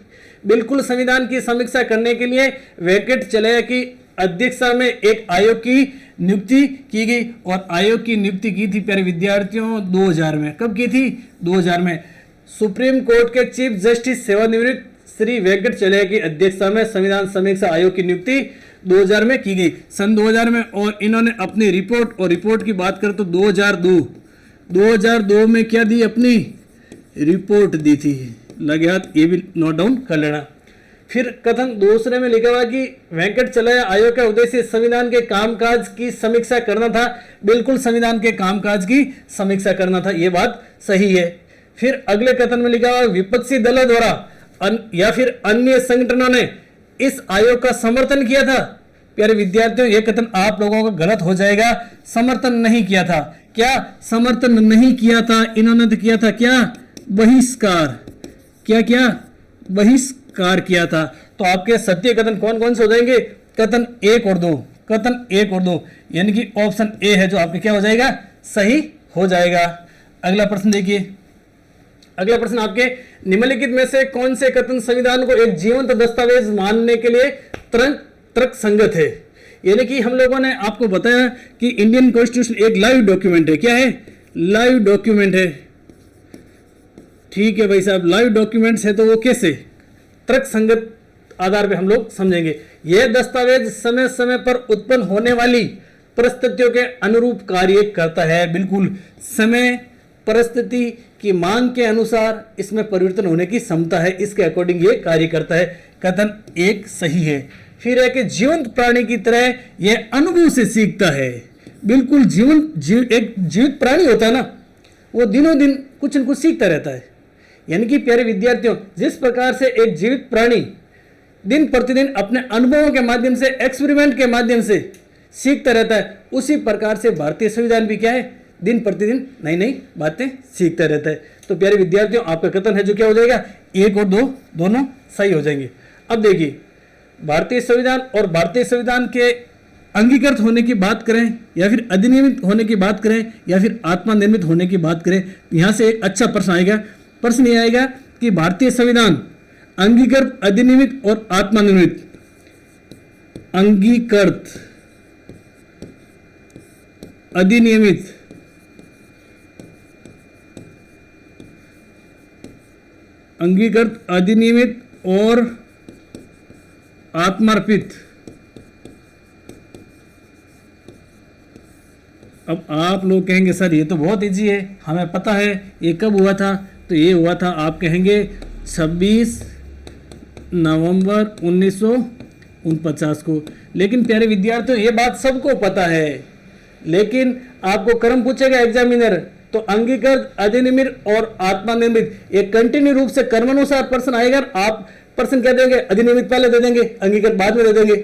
बिल्कुल, संविधान की समीक्षा करने के लिए वेंकटचलैया की अध्यक्षता में एक आयोग की नियुक्ति की गई, और आयोग की नियुक्ति की थी प्यारे विद्यार्थियों 2000 में। कब की थी? 2000 में। सुप्रीम कोर्ट के चीफ जस्टिस सेवानिवृत्त श्री वेंकटचलैया की अध्यक्षता में संविधान समीक्षा आयोग की नियुक्ति 2000 में की गई, सन 2000 में। और इन्होंने अपनी रिपोर्ट की बात करें तो 2002 में क्या दी? अपनी रिपोर्ट दी थी। लगे हाथ, ये भी नोट डाउन कर लेना। फिर कथन दूसरे में लिखा हुआ कि वेंकटचलैया आयोग का उद्देश्य संविधान के कामकाज की समीक्षा करना था। बिल्कुल, संविधान के कामकाज की समीक्षा करना था, यह बात सही है। फिर अगले कथन में लिखा हुआ विपक्षी दलों द्वारा या फिर अन्य संगठनों ने इस आयोग का समर्थन किया था। प्यारे विद्यार्थियों, यह कथन आप लोगों का गलत हो जाएगा। समर्थन नहीं किया था। क्या समर्थन नहीं किया था? इन्होंने तो किया था क्या? बहिष्कार। क्या बहिष्कार किया था। तो आपके सत्य कथन कौन कौन से हो जाएंगे? कथन 1 और 2, कथन 1 और 2, यानी कि ऑप्शन ए है जो आपके क्या हो जाएगा? सही हो जाएगा। अगला प्रश्न देखिए, अगला प्रश्न आपके निम्नलिखित में से कौन से कथन संविधान को एक जीवंत दस्तावेज मानने के लिए तर्क संगत है? यानी कि हम लोगों ने आपको बताया कि इंडियन कॉन्स्टिट्यूशन एक लाइव डॉक्यूमेंट है। क्या है? लाइव डॉक्यूमेंट है। ठीक है भाई साहब, लाइव डॉक्यूमेंट्स है तो वो कैसे? तर्क संगत आधार पे हम लोग समझेंगे। यह दस्तावेज समय समय पर उत्पन्न होने वाली परिस्थितियों के अनुरूप कार्य करता है। बिल्कुल, समय परिस्थिति की मांग के अनुसार इसमें परिवर्तन होने की क्षमता है, इसके अकॉर्डिंग ये कार्य करता है। कथन 1 सही है। फिर है कि जीवंत प्राणी की तरह यह अनुभव से सीखता है। बिल्कुल, एक जीवित प्राणी होता है ना, वो दिनों दिन कुछ न कुछ सीखता रहता है। यानी कि प्यारे विद्यार्थियों, जिस प्रकार से एक जीवित प्राणी दिन प्रतिदिन अपने अनुभवों के माध्यम से, एक्सपेरिमेंट के माध्यम से सीखता रहता है, उसी प्रकार से भारतीय संविधान भी क्या है? दिन प्रतिदिन नई नई बातें सीखता रहता है। तो प्यारे विद्यार्थियों, आपका कथन है जो क्या हो जाएगा? 1 और 2 दोनों सही हो जाएंगे। अब देखिए, भारतीय संविधान और भारतीय संविधान के अंगीकृत होने की बात करें या फिर अधिनियमित होने की बात करें या फिर आत्मनिर्मित होने की बात करें, यहाँ से एक अच्छा प्रश्न आएगा। प्रश्न ये आएगा कि भारतीय संविधान अंगीकृत, अधिनियमित और आत्मनिर्मित। अंगीकृत, अधिनियमित, अंगीकृत, अधिनियमित और आत्मर्पित। अब आप लोग कहेंगे सर ये तो बहुत इजी है, हमें पता है ये कब हुआ था, तो ये हुआ था आप कहेंगे 26 नवंबर 1949 को। लेकिन प्यारे विद्यार्थियों ये बात सबको पता है, लेकिन आपको क्रम पूछेगा एग्जामिनर तो अंगीकृत, अधिनियमित और आत्मनिर्मित, ये कंटिन्यू रूप से कर्मानुसार प्रश्न आएगा। आप प्रश्न क्या देंगे, अधिनियमित पहले दे देंगे, अंगीकृत बाद में दे देंगे,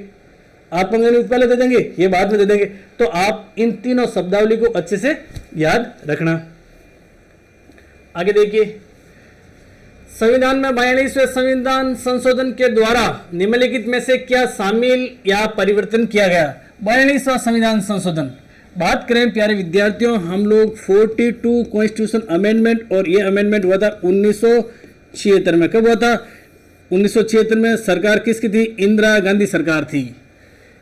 आत्मनिर्मित पहले दे देंगे, ये बाद में दे देंगे। तो आप इन तीनों शब्दावली को अच्छे से याद रखना। आगे देखिए, संविधान में 42वें संविधान संशोधन के द्वारा निम्नलिखित में से क्या शामिल या परिवर्तन किया गया। 42वां संविधान संशोधन बात करें प्यारे विद्यार्थियों, हम लोग 42 कॉन्स्टिट्यूशन अमेंडमेंट, और ये अमेंडमेंट हुआ था 1976 में। कब हुआ था? 1976 में। सरकार किसकी थी? इंदिरा गांधी सरकार थी।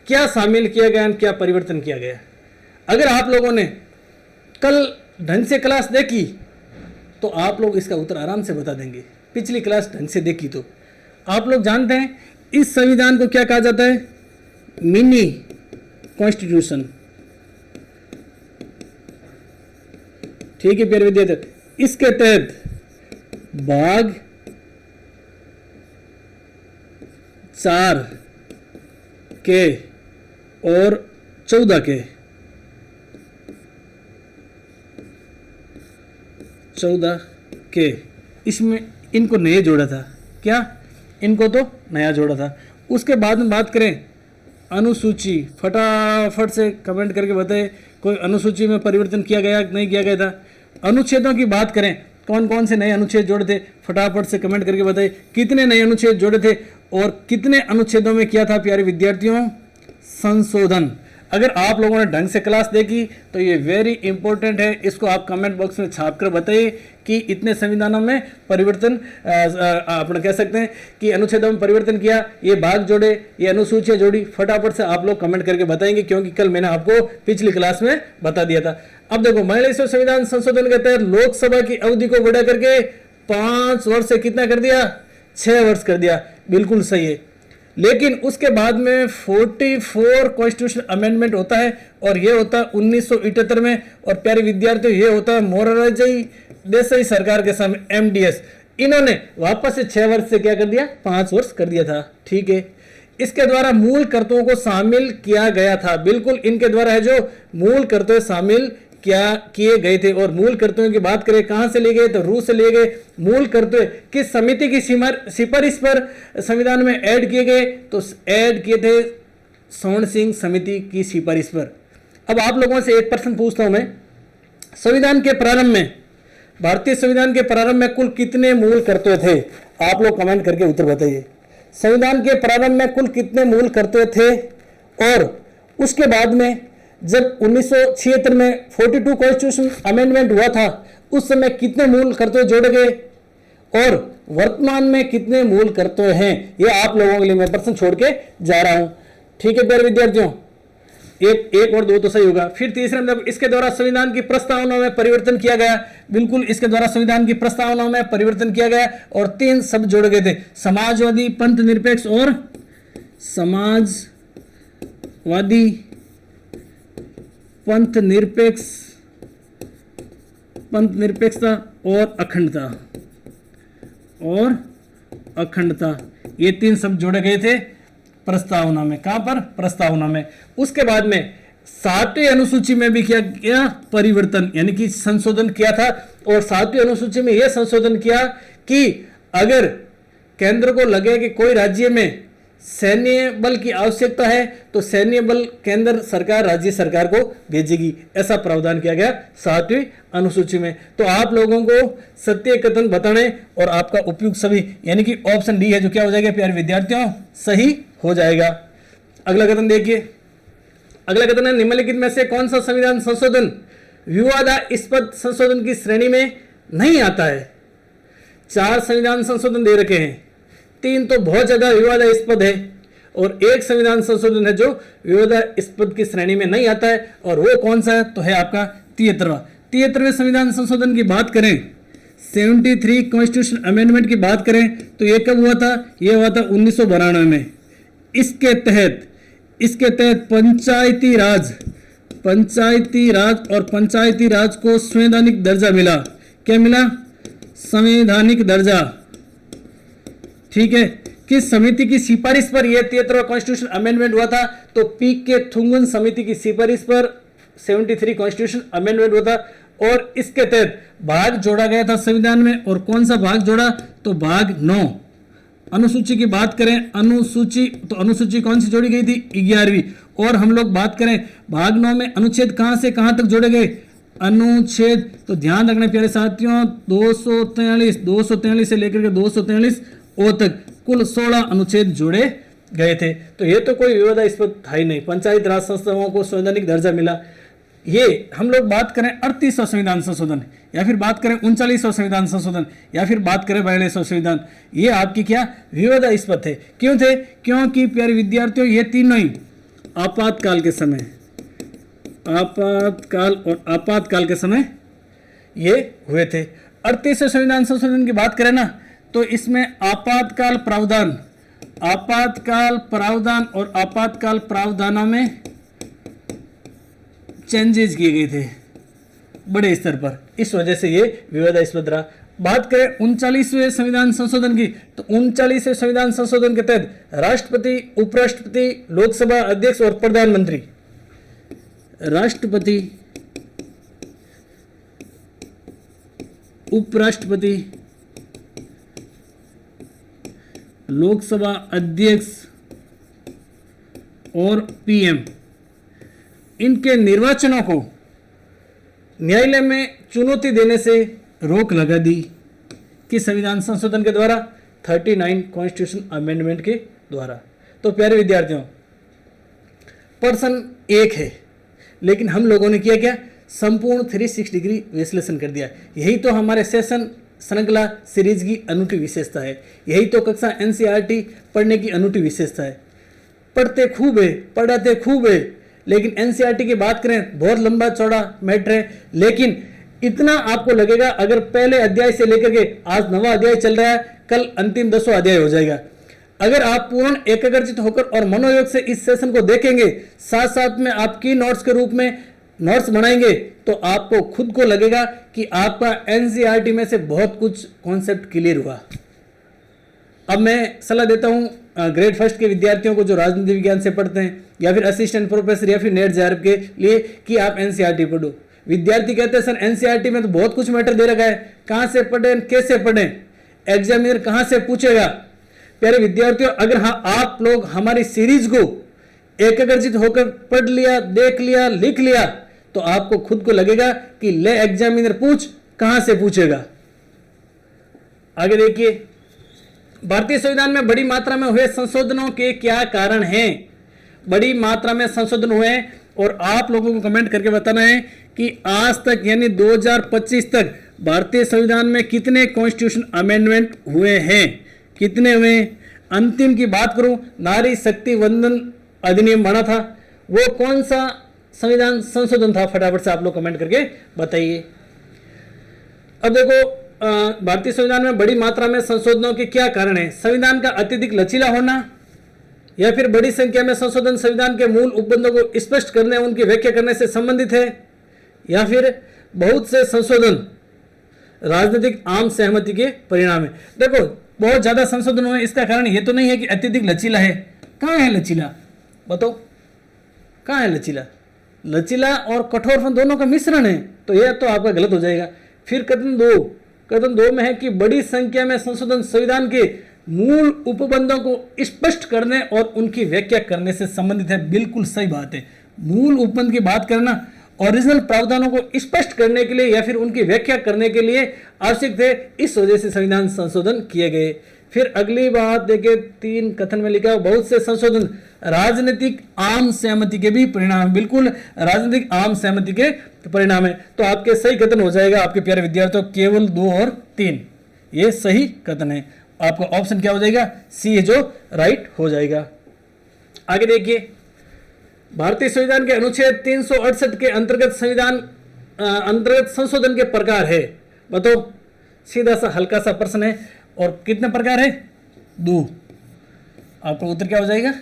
क्या शामिल किया गया, क्या परिवर्तन किया गया? अगर आप लोगों ने कल ढंग से क्लास देखी तो आप लोग इसका उत्तर आराम से बता देंगे। पिछली क्लास ढंग से देखी तो आप लोग जानते हैं इस संविधान को क्या कहा जाता है? Mini constitution. ठीक है प्यारे विद्यार्थी, इसके तहत भाग 4 के और 14 के, 14 के इसमें इनको नए जोड़ा था। क्या? इनको तो नया जोड़ा था। उसके बाद में बात करें अनुसूची, फटाफट से कमेंट करके बताए कोई अनुसूची में परिवर्तन किया गया नहीं किया गया था। अनुच्छेदों की बात करें, कौन कौन से नए अनुच्छेद जोड़े थे, फटाफट से कमेंट करके बताइए कितने नए अनुच्छेद जोड़े थे और कितने अनुच्छेदों में किया था प्यारे विद्यार्थियों संशोधन। अगर आप लोगों ने ढंग से क्लास देखी तो ये वेरी इंपॉर्टेंट है, इसको आप कमेंट बॉक्स में छाप कर बताइए कि इतने संविधानों में परिवर्तन, आप कह सकते हैं कि अनुच्छेदों में परिवर्तन किया, ये भाग जोड़े, ये अनुसूचियां जोड़ी। फटाफट से आप लोग कमेंट करके बताएंगे, क्योंकि कल मैंने आपको पिछली क्लास में बता दिया था। अब देखो 42वें संविधान संशोधन के तहत लोकसभा की अवधि को बढ़ा करके 5 वर्ष से कितना कर दिया? 6 वर्ष कर दिया। बिल्कुल सही है। लेकिन उसके बाद में 44 कॉन्स्टिट्यूशन अमेंडमेंट होता है, और ये होता है 1978 में। और प्यारे विद्यार्थियों ये होता है मोरारजी देसाई सरकार के समय, MDS। इन्होंने वापस से 6 वर्ष से क्या कर दिया? 5 वर्ष कर दिया था। ठीक है, इसके द्वारा मूल कर्तव्यों को शामिल किया गया था। बिल्कुल इनके द्वारा है जो मूल कर्तव्य शामिल क्या किए गए थे। और मूल कर्तव्यों की बात करें कहां से लिए गए, तो रूस से लिए गए। मूल कर्तव्य किस समिति की सिफारिश पर संविधान में ऐड किए गए, तो ऐड किए थे स्वर्ण सिंह समिति की सिफारिश पर। अब आप लोगों से एक प्रश्न पूछता हूं मैं, संविधान के प्रारंभ में, भारतीय संविधान के प्रारंभ में कुल कितने मूल कर्तव्य थे? आप लोग कमेंट करके उत्तर बताइए। संविधान के प्रारंभ में कुल कितने मूल कर्तव्य थे? और उसके बाद में जब 1976 में 42 कॉन्स्टिट्यूशन अमेंडमेंट हुआ था, उस समय कितने मूल कर्तव्य जोड़े गए और वर्तमान में कितने मूल कर्तव्य हैं? ये आप लोगों के लिए मैं प्रश्न छोड़ के जा रहा हूं। ठीक है प्यारे विद्यार्थियों, एक और 2 तो सही होगा। फिर तीसरे में इसके द्वारा संविधान की प्रस्तावना में परिवर्तन किया गया। बिल्कुल इसके द्वारा संविधान की प्रस्तावना में परिवर्तन किया गया और 3 शब्द जोड़े गए थे, समाजवादी, पंथ निरपेक्ष और समाजवादी, पंथ निरपेक्षता और अखंडता, ये 3 शब्द जोड़े गए थे प्रस्तावना में। कहां पर? प्रस्तावना में। उसके बाद में 7वीं अनुसूची में भी किया गया परिवर्तन, यानी कि संशोधन किया था। और 7वीं अनुसूची में यह संशोधन किया कि अगर केंद्र को लगे कि कोई राज्य में सैन्य बल की आवश्यकता है तो सैन्य बल केंद्र सरकार राज्य सरकार को भेजेगी, ऐसा प्रावधान किया गया 7वीं अनुसूची में। तो आप लोगों को सत्य कथन बताने और आपका उपयुक्त सभी, यानी कि ऑप्शन डी है जो क्या हो जाएगा प्यारे विद्यार्थियों? सही हो जाएगा। अगला कथन देखिए, अगला कथन है निम्नलिखित में से कौन सा संविधान संशोधन विवादास्पद संशोधन की श्रेणी में नहीं आता है? 4 संविधान संशोधन दे रखे हैं, 3 तो बहुत ज्यादा विवादास्पद है और एक संविधान संशोधन है जो विवादास्पद की श्रेणी में नहीं आता है, और वो कौन सा है? तो है आपका 73वें संविधान संशोधन की बात करें, 73 कॉन्स्टिट्यूशन अमेंडमेंट की बात करें तो ये कब हुआ था? ये हुआ था 1992 में। इसके तहत पंचायती राज को संवैधानिक दर्जा मिला। क्या मिला? संवैधानिक दर्जा। ठीक है, किस समिति की सिफारिश पर यह 73वां कॉन्स्टिट्यूशन अमेंडमेंट हुआ था? तो पी के थुंगन समिति की सिफारिश पर 73 कॉन्स्टिट्यूशन अमेंडमेंट हुआ था, और इसके तहत भाग जोड़ा गया था संविधान में। और कौन सा भाग जोड़ा? तो भाग 9। अनुसूची की बात करें, अनुसूची कौन सी जोड़ी गई थी? 11वीं। और हम लोग बात करें भाग 9 में अनुच्छेद कहां से कहां तक जोड़े गए? अनुच्छेद, तो ध्यान रखना प्यारे साथियों, 243 से लेकर के 243 ओ तक कुल 16 अनुच्छेद जोड़े गए थे। तो ये तो कोई विवादास्पद था ही नहीं। पंचायत राज संस्थाओं को संवैधानिक दर्जा मिला। ये हम लोग बात करें 38वां संविधान संशोधन, या फिर बात करें 39वां संविधान संशोधन, या फिर बात करें 42वां संविधान, ये आपकी क्या विवादास्पद थे? क्यों थे? क्योंकि प्यारे विद्यार्थियों ये तीनों ही आपातकाल के समय, आपातकाल के समय ये हुए थे। 38वें संविधान संशोधन की बात करें ना, तो इसमें आपातकाल प्रावधान और आपातकाल प्रावधानों में चेंजेस किए गए थे बड़े स्तर पर, इस वजह से ये विवादास्पद रहा। बात करें 39वें संविधान संशोधन की, तो 39वें संविधान संशोधन के तहत राष्ट्रपति, उपराष्ट्रपति, लोकसभा अध्यक्ष और प्रधानमंत्री, राष्ट्रपति, उपराष्ट्रपति, लोकसभा अध्यक्ष और पीएम, इनके निर्वाचनों को न्यायालय में चुनौती देने से रोक लगा दी कि संविधान संशोधन के द्वारा, 39 कॉन्स्टिट्यूशन अमेंडमेंट के द्वारा। तो प्यारे विद्यार्थियों, पर्सन एक है, लेकिन हम लोगों ने किया क्या? संपूर्ण 360 डिग्री विश्लेषण कर दिया। यही तो हमारे सेशन श्रृंखला सीरीज की अनूठी विशेषता है। यही तो कक्षा एनसीईआरटी पढ़ने की अनूठी विशेषता है। पढ़ते खूब है, पढ़ाते खूब है, लेकिन एनसीईआरटी की बात करें बहुत लंबा चौड़ा मैटर है। लेकिन इतना आपको लगेगा, अगर पहले अध्याय से लेकर के आज 9वां अध्याय चल रहा है, कल अंतिम 10वां अध्याय हो जाएगा। अगर आप पूर्ण एकाग्रचित होकर और मनोयोग से इस सेशन को देखेंगे, साथ साथ में आप की नोट्स के रूप में नोट्स बनाएंगे, तो आपको खुद को लगेगा कि आपका एनसीईआरटी में से बहुत कुछ कॉन्सेप्ट क्लियर हुआ। अब मैं सलाह देता हूं ग्रेड फर्स्ट के विद्यार्थियों को जो राजनीति विज्ञान से पढ़ते हैं, या फिर असिस्टेंट प्रोफेसर या फिर नेट जेआरएफ के लिए, कि आप एनसीईआरटी पढ़ो। विद्यार्थी कहते हैं सर एनसीईआरटी में तो बहुत कुछ मैटर दे रखा है, कहां से पढ़ें, कैसे पढ़ें, एग्जामिनर कहां से पूछेगा? प्यारे विद्यार्थियों, अगर आप लोग हमारी सीरीज को एकाग्रचित होकर पढ़ लिया, देख लिया, लिख लिया, तो आपको खुद को लगेगा कि ले एग्जामिनर पूछ, कहां से पूछेगा। आगे देखिए, भारतीय संविधान में बड़ी मात्रा में हुए संशोधनों के क्या कारण हैं? बड़ी मात्रा में संशोधन हुए हैं, और आप लोगों को कमेंट करके बताना है कि आज तक यानी 2025 तक भारतीय संविधान में कितने कॉन्स्टिट्यूशन अमेंडमेंट हुए हैं, कितने हुए? अंतिम की बात करूं, नारी शक्ति वंदन अधिनियम बना था, वो कौन सा संविधान संशोधन था? फटाफट से आप लोग कमेंट करके बताइए। अब देखो, भारतीय संविधान में बड़ी मात्रा में संशोधनों के क्या कारण है? संविधान का अत्यधिक लचीला होना, या फिर बड़ी संख्या में संशोधन संविधान के मूल उपबंधों को स्पष्ट करने, उनकी व्याख्या करने से संबंधित है, या फिर बहुत से संशोधन राजनीतिक आम सहमति के परिणाम है। देखो, बहुत ज्यादा संशोधन हुए, इसका कारण ये तो नहीं है कि अत्यधिक लचीला है। कहाँ है लचीला? बताओ, कहाँ है लचीला? लचीला और कठोरपन दोनों का मिश्रण है, तो यह तो आपका गलत हो जाएगा। फिर कथन दो में है कि बड़ी संख्या में संशोधन संविधान के मूल उपबंधों को स्पष्ट करने और उनकी व्याख्या करने से संबंधित है। बिल्कुल सही बात है। मूल उपबंध की बात करना, ओरिजिनल प्रावधानों को स्पष्ट करने के लिए या फिर उनकी व्याख्या करने के लिए आवश्यक थे, इस वजह से संविधान संशोधन किए गए। फिर अगली बात देखिए, 3 कथन में लिखा, बहुत से संशोधन राजनीतिक आम सहमति के भी परिणाम। बिल्कुल राजनीतिक आम सहमति के परिणाम है। तो आपके सही कथन हो जाएगा आपके प्यारे विद्यार्थियों, केवल 2 और 3 ये सही कथन है। आपका ऑप्शन क्या हो जाएगा, सी है जो राइट हो जाएगा। आगे देखिए, भारतीय संविधान के अनुच्छेद 368 के अंतर्गत संशोधन के प्रकार है, बताओ। सीधा सा हल्का सा प्रश्न है, और कितने प्रकार है, 2। आपका उत्तर क्या हो जाएगा,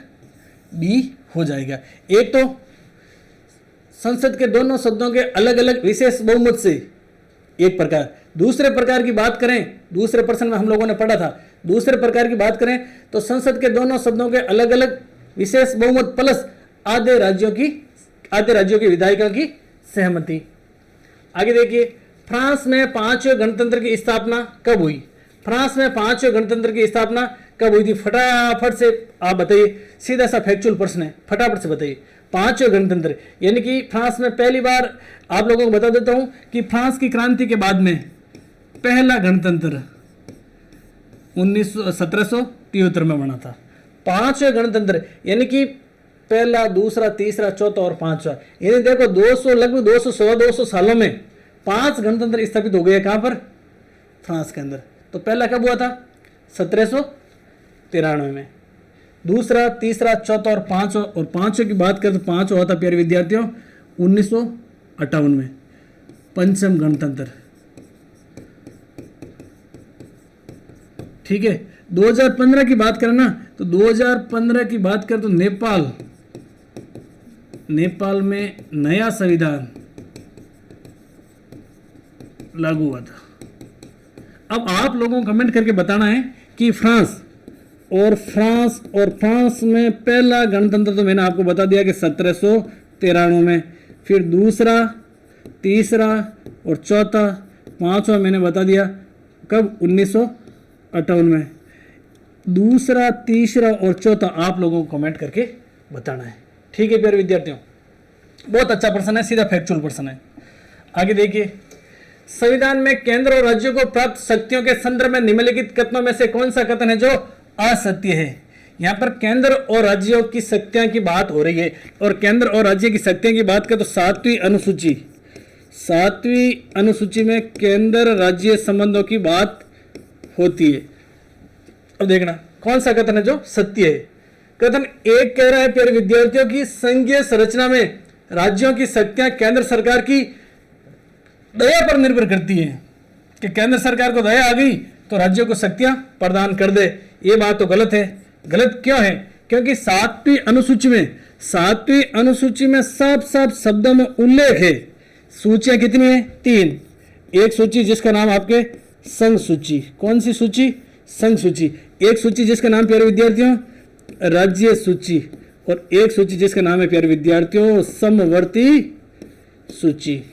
बी हो जाएगा। एक तो संसद के दोनों सदनों के अलग अलग विशेष बहुमत से, एक प्रकार। दूसरे प्रकार की बात करें, दूसरे प्रश्न में हम लोगों ने पढ़ा था, दूसरे प्रकार की बात करें तो संसद के दोनों सदनों के अलग अलग विशेष बहुमत प्लस आधे राज्यों की विधायिका की सहमति। आगे देखिए, फ्रांस में 5वें गणतंत्र की स्थापना कब हुई? फ्रांस में 5वें गणतंत्र की स्थापना कब हुई थी? फटाफट से आप बताइए, सीधा सा फैक्चुअल प्रश्न है, फटाफट से बताइए। 5वें गणतंत्र यानी कि फ्रांस में पहली बार, आप लोगों को बता देता हूं कि फ्रांस की क्रांति के बाद में पहला गणतंत्र 1773 में बना था। 5वें गणतंत्र यानी कि पहला, दूसरा, तीसरा, चौथा और 5वां, यानी देखो 200, लगभग 200 सालों में 5 गणतंत्र स्थापित हो गए। कहां पर? फ्रांस के अंदर। तो पहला कब हुआ था? 1793 में। दूसरा, तीसरा, चौथा और 5वां, और 5वें की बात करें तो 5वां हुआ था प्यारे विद्यार्थियों 1958 में, पंचम गणतंत्र। ठीक है। 2015 की बात करें ना, तो 2015 की बात करें तो नेपाल में नया संविधान लागू हुआ था। अब आप लोगों को कमेंट करके बताना है कि फ्रांस में पहला गणतंत्र तो मैंने आपको बता दिया कि 1793 में, फिर दूसरा, तीसरा और चौथा, 5वां मैंने बता दिया कब? 1958 में। दूसरा, तीसरा और चौथा आप लोगों को कमेंट करके बताना है। ठीक है प्यारे विद्यार्थियों, बहुत अच्छा प्रश्न है, सीधा फैक्चुअल प्रश्न है। आगे देखिए, संविधान में केंद्र और राज्यों को प्राप्त शक्तियों के संदर्भ में निम्नलिखित कथनों में से कौन सा कथन है जो असत्य है? यहां पर केंद्र और राज्यों की शक्तियों की बात हो रही है, और केंद्र और राज्य की शक्तियों की बात करें तो 7वीं अनुसूची में केंद्र राज्य संबंधों की बात होती है। अब देखना कौन सा कथन है जो सत्य है। कथन एक कह रहा है प्यारे विद्यार्थियों की संघीय संरचना में राज्यों की शक्तियां केंद्र सरकार की दया पर निर्भर करती है, कि केंद्र सरकार को दया आ गई तो राज्यों को शक्तियां प्रदान कर दे। ये बात तो गलत है। गलत क्यों है? क्योंकि 7वीं अनुसूची में साफ साफ शब्दों में उल्लेख है। सूचियां कितनी है? 3। एक सूची जिसका नाम आपके संघ सूची। कौन सी सूची? संघ सूची। एक सूची जिसका नाम प्यारे विद्यार्थियों राज्य सूची, और एक सूची जिसका नाम है प्यारे विद्यार्थियों समवर्ती सूची।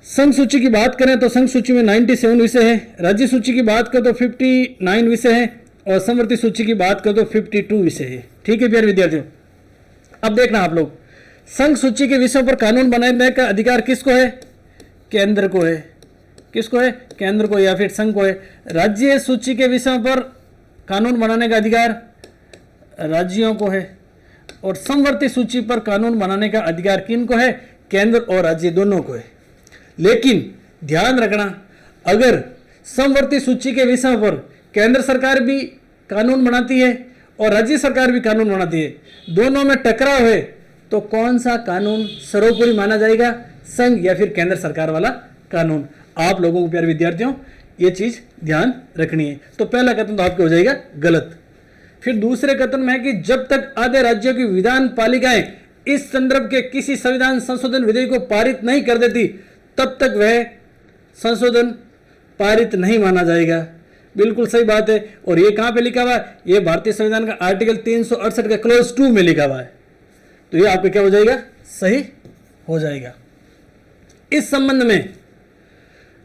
संघ सूची की बात करें तो संघ सूची में 97 विषय है, राज्य सूची की बात करें तो 59 विषय है, और समवर्ती सूची की बात करें तो 52 विषय है। ठीक है प्यारे विद्यार्थियों, अब देखना आप लोग, संघ सूची के विषयों पर कानून बनाने का अधिकार किसको है? केंद्र को है। किसको है? केंद्र को या फिर संघ को है। राज्य सूची के विषयों पर कानून बनाने का अधिकार राज्यों को है, और समवर्ती सूची पर कानून बनाने का अधिकार किनको है? केंद्र और राज्य दोनों को है। लेकिन ध्यान रखना, अगर समवर्ती सूची के विषयों पर केंद्र सरकार भी कानून बनाती है और राज्य सरकार भी कानून बनाती है, दोनों में टकराव है, तो कौन सा कानून सर्वोपरि माना जाएगा? संघ या फिर केंद्र सरकार वाला कानून? आप लोगों को प्यारे विद्यार्थियों ये चीज ध्यान रखनी है। तो पहला कथन तो आपको हो जाएगा गलत। फिर दूसरे कथन में है कि जब तक आधे राज्यों की विधान पालिकाएं इस संदर्भ के किसी संविधान संशोधन विधेयक को पारित नहीं कर देती, तब तक वह संशोधन पारित नहीं माना जाएगा। बिल्कुल सही बात है। और ये कहां पे लिखा हुआ है? ये भारतीय संविधान का आर्टिकल 368 का क्लॉज 2 में लिखा हुआ है। तो ये आपका क्या हो जाएगा? सही हो जाएगा। इस संबंध में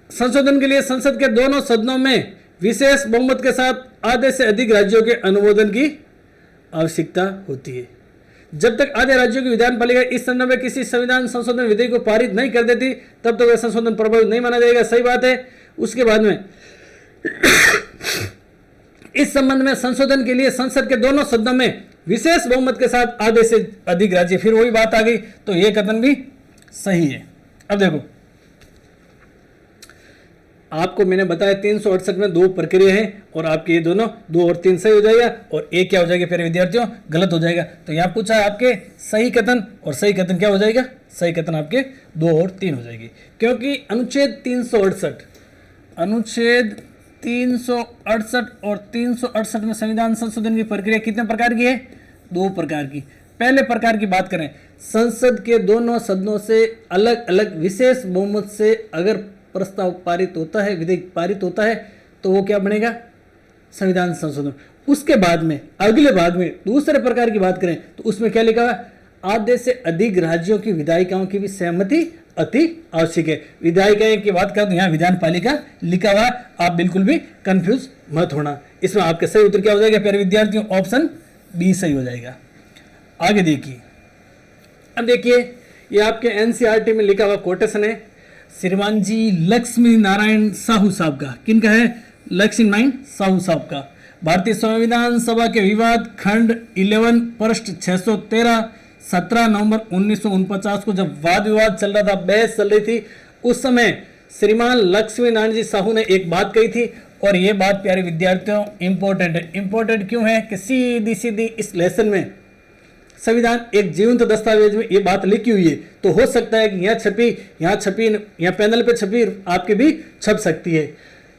संशोधन के लिए संसद के दोनों सदनों में विशेष बहुमत के साथ आधे से अधिक राज्यों के अनुमोदन की आवश्यकता होती है। जब तक आधे राज्यों की विधान पालिका इस संदर्भ में किसी संविधान संशोधन विधेयक को पारित नहीं कर देती, तब तक वह संशोधन प्रभावित नहीं माना जाएगा। सही बात है। उसके बाद में इस संबंध में संशोधन के लिए संसद के दोनों सदनों में विशेष बहुमत के साथ आधे से अधिक राज्य, फिर वही बात आ गई, तो यह कथन भी सही है। अब देखो, आपको मैंने बताया 368 में 2 प्रक्रिया है और आपके ये दोनों 2 और 3 सही हो जाएगा और एक क्या हो जाएगा प्यारे विद्यार्थियों, गलत हो जाएगा। तो यहाँ पूछा है आपके सही कथन, और सही कथन क्या हो जाएगा, सही कथन आपके 2 और 3 हो जाएगी, क्योंकि अनुच्छेद 368 और 368 में संविधान संशोधन की प्रक्रिया कितने प्रकार की है, 2 प्रकार की। पहले प्रकार की बात करें, संसद के दोनों सदनों से अलग अलग विशेष बहुमत से अगर प्रस्ताव पारित होता है, विधेयक पारित होता है, तो वो क्या बनेगा, संविधान संशोधन। उसके बाद में अगले भाग में दूसरे प्रकार की बात करें तो उसमें क्या लिखा हुआ, आधे से अधिक राज्यों की विधायिकाओं की भी सहमति अति आवश्यक है। विधायिकाएं की बात करें तो यहाँ विधान पालिका लिखा हुआ, आप बिल्कुल भी कंफ्यूज मत होना। इसमें आपका सही उत्तर क्या हो जाएगा प्यारे विद्यार्थियों, ऑप्शन बी सही हो जाएगा। आगे देखिए, अब देखिए ये आपके एनसीईआरटी में लिखा हुआ कोटेशन है श्रीमान जी लक्ष्मी नारायण साहू साहब का। किनका है, लक्ष्मी नारायण साहू साहब का। भारतीय संविधान सभा के विवाद खंड 11 पृष्ठ 613 17 नवंबर 1949 को जब वाद विवाद चल रहा था, बहस चल रही थी, उस समय श्रीमान लक्ष्मी नारायण जी साहू ने एक बात कही थी, और ये बात प्यारे विद्यार्थियों इंपॉर्टेंट है। इंपॉर्टेंट क्यों है कि सीधी सीधी इस लेसन में संविधान एक जीवंत दस्तावेज में ये बात लिखी हुई है, तो हो सकता है कि यहाँ छपी, यहाँ पैनल पे छपी, आपके भी छप सकती है।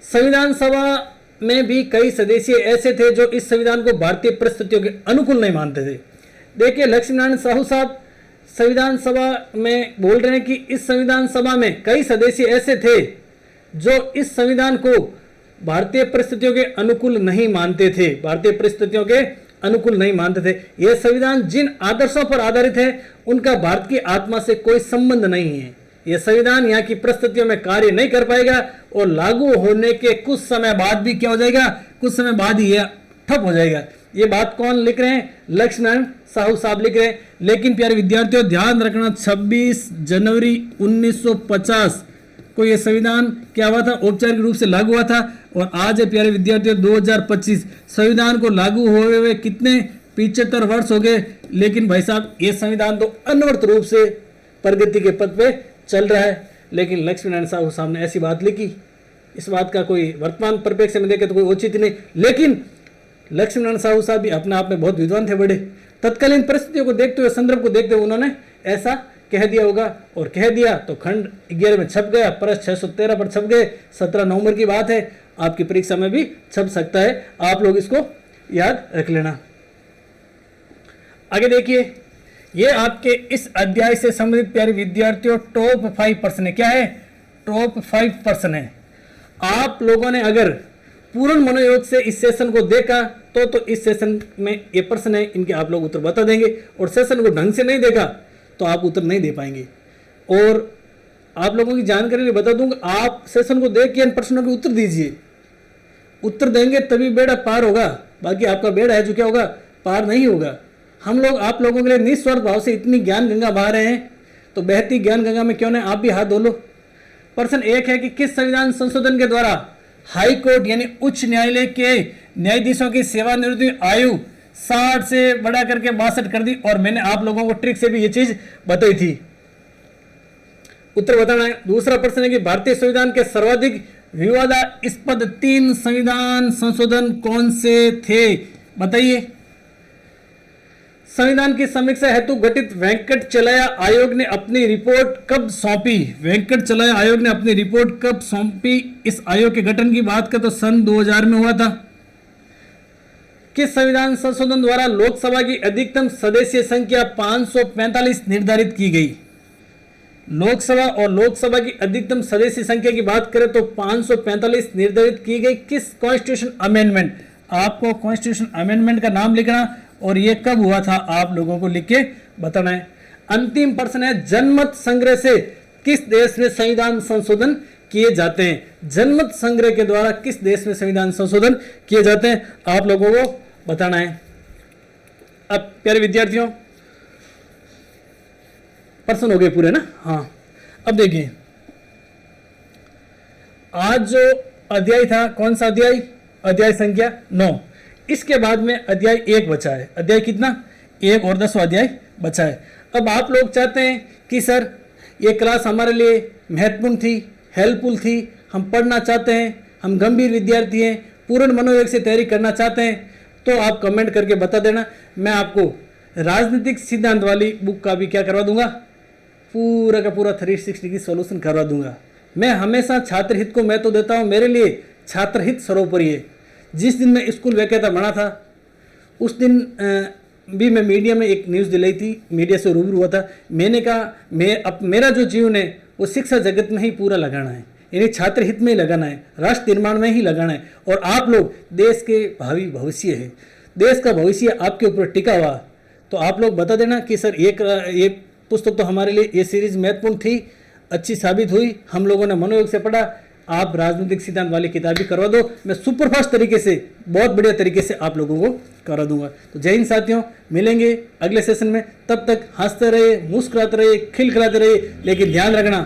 संविधान सभा में भी कई सदस्य ऐसे थे जो इस संविधान को भारतीय परिस्थितियों के अनुकूल नहीं मानते थे। देखिए लक्ष्मी नारायण साहू साहब संविधान सभा में बोल रहे हैं कि इस संविधान सभा में कई सदस्य ऐसे थे जो इस संविधान को भारतीय परिस्थितियों के अनुकूल नहीं मानते थे, भारतीय परिस्थितियों के अनुकूल नहीं मानते थे। यह संविधान जिन आदर्शों पर आधारित है उनका भारत की आत्मा से कोई संबंध नहीं है। यह संविधान यहाँ की परिस्थितियों में कार्य नहीं कर पाएगा और लागू होने के कुछ समय बाद भी क्या हो जाएगा, कुछ समय बाद ही यह ठप हो जाएगा। ये बात कौन लिख रहे हैं, लक्ष्मी नारायण साहू साहब लिख रहे हैं। लेकिन प्यारे विद्यार्थियों ध्यान रखना, 26 जनवरी 1950 को यह संविधान क्या हुआ था, औपचारिक रूप से लागू हुआ था, और आज है प्यारे विद्यार्थियों 2025। संविधान को लागू हुए हुए कितने 75 वर्ष हो गए, लेकिन भाई साहब ये संविधान तो अनवरत रूप से प्रगति के पथ पे चल रहा है। लेकिन लक्ष्मी नारायण साहू साहब ने ऐसी बात लिखी, इस बात का कोई वर्तमान परिप्रेक्ष्य में देखे तो कोई औचित्य नहीं। लेकिन लक्ष्मी नारायण साहू साहब भी अपने आप में बहुत विद्वान थे, बड़े तत्कालीन परिस्थितियों को देखते हुए, संदर्भ को देखते हुए उन्होंने ऐसा कह दिया होगा, और कह दिया तो खंड 11 में छप गया, पृष्ठ 613 पर छप गए। 17 नवंबर की बात है, आपकी परीक्षा में भी छप सकता है, आप लोग इसको याद रख लेना। आगे देखिए, ये आपके इस अध्याय से संबंधित प्यारे विद्यार्थियों टॉप 5 प्रश्न है। क्या है, टॉप 5 प्रश्न है। आप लोगों ने अगर पूर्ण मनोयोग से इस सेशन को देखा तो इस सेशन में ये प्रश्न है, इनके आप लोग उत्तर बता देंगे, और सेशन को ढंग से नहीं देखा तो आप उत्तर नहीं दे पाएंगे। और आप लोगों की जानकारी लिए बता दूंगा, आप सेशन को देख के इन प्रश्नों के उत्तर दीजिए, उत्तर देंगे तभी बेड़ा पार होगा, बाकी आपका बेड़ा है जो क्या होगा, पार नहीं होगा। हम लोग आप लोगों के लिए निस्वार्थ भाव से इतनी ज्ञान गंगा बहा रहे हैं, तो बहती ज्ञान गंगा में क्यों नहीं आप भी हाथ धो लो। प्रश्न 1 है कि किस संविधान संशोधन के द्वारा हाई कोर्ट यानी उच्च न्यायालय के न्यायाधीशों की सेवानिवृत्ति आयु 60 से बढ़ा करके 62 कर दी, और मैंने आप लोगों को ट्रिक से भी ये चीज बताई थी। उत्तर बताना है। दूसरा प्रश्न है कि भारतीय संविधान के सर्वाधिक विवादास्पद 3 संविधान संशोधन कौन से थे, बताइए। संविधान की समीक्षा हेतु गठित वेंकटचलैया आयोग ने अपनी रिपोर्ट कब सौंपी, वेंकटचलैया आयोग ने अपनी रिपोर्ट कब सौंपी। इस आयोग के गठन की बात करें तो सन 2000 में हुआ था। किस संविधान संशोधन द्वारा लोकसभा की अधिकतम सदस्य संख्या 545 निर्धारित की गई। लोकसभा और लोकसभा की अधिकतम सदस्य संख्या की बात करें तो 545 निर्धारित की गई। किस कॉन्स्टिट्यूशन अमेंडमेंट, आपको कॉन्स्टिट्यूशन अमेंडमेंट का नाम लिखना और ये कब हुआ था आप लोगों को लिख के बताना है। अंतिम प्रश्न है, जनमत संग्रह से किस देश में संविधान संशोधन किए जाते हैं। जनमत संग्रह के द्वारा किस देश में संविधान संशोधन किए जाते हैं, आप लोगों को बताना है। अब प्यारे विद्यार्थियों प्रश्न हो गए पूरे ना, हाँ। अब देखिए, आज जो अध्याय था, कौन सा अध्याय, अध्याय संख्या 9। इसके बाद में अध्याय 1 बचा है। अध्याय कितना, 1 और 10वां अध्याय बचा है। अब आप लोग चाहते हैं कि सर ये क्लास हमारे लिए महत्वपूर्ण थी, हेल्पफुल थी, हम पढ़ना चाहते हैं, हम गंभीर विद्यार्थी हैं, पूर्ण मनोयोग से तैयारी करना चाहते हैं, तो आप कमेंट करके बता देना। मैं आपको राजनीतिक सिद्धांत वाली बुक का भी क्या करवा दूंगा, पूरा का पूरा 360 डिग्री सॉल्यूशन करवा दूंगा। मैं हमेशा छात्र हित को महत्व देता हूँ, मेरे लिए छात्र हित सर्वोपरि है। जिस दिन मैं स्कूल व्याख्याता बना था उस दिन भी मैं मीडिया में एक न्यूज़ दिलाई थी, मीडिया से रूबरू हुआ था। मैंने कहा मेरा जो जीवन है वो शिक्षा जगत में ही पूरा लगाना है, यानी छात्र हित में ही लगाना है, राष्ट्र निर्माण में ही लगाना है। और आप लोग देश के भावी भविष्य है, देश का भविष्य आपके ऊपर टिका हुआ। तो आप लोग बता देना कि सर ये पुस्तक तो हमारे लिए, ये सीरीज महत्वपूर्ण थी, अच्छी साबित हुई, हम लोगों ने मनोयोग से पढ़ा, आप राजनीतिक सिद्धांत वाली किताब भी करवा दो। मैं सुपरफास्ट तरीके से, बहुत बढ़िया तरीके से आप लोगों को करा दूंगा। तो जय हिंद साथियों, मिलेंगे अगले सेशन में। तब तक हंसते रहिए, मुस्कुराते रहिए, खिलखिलाते रहिए, लेकिन ध्यान रखना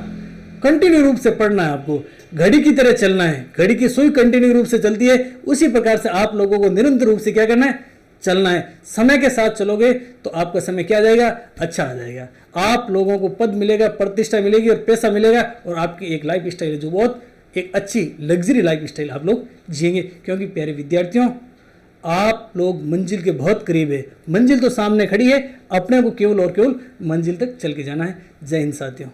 कंटिन्यू रूप से पढ़ना है, आपको घड़ी की तरह चलना है। घड़ी की सुई कंटिन्यू रूप से चलती है, उसी प्रकार से आप लोगों को निरंतर रूप से क्या करना है, चलना है। समय के साथ चलोगे तो आपका समय क्या आ जाएगा, अच्छा आ जाएगा। आप लोगों को पद मिलेगा, प्रतिष्ठा मिलेगी और पैसा मिलेगा, और आपकी एक लाइफ स्टाइल है जो बहुत एक अच्छी लग्जरी लाइफ स्टाइल आप लोग जिएंगे। क्योंकि प्यारे विद्यार्थियों, आप लोग मंजिल के बहुत करीब है, मंजिल तो सामने खड़ी है, अपने को केवल और केवल मंजिल तक चल के जाना है। जय हिंद साथियों।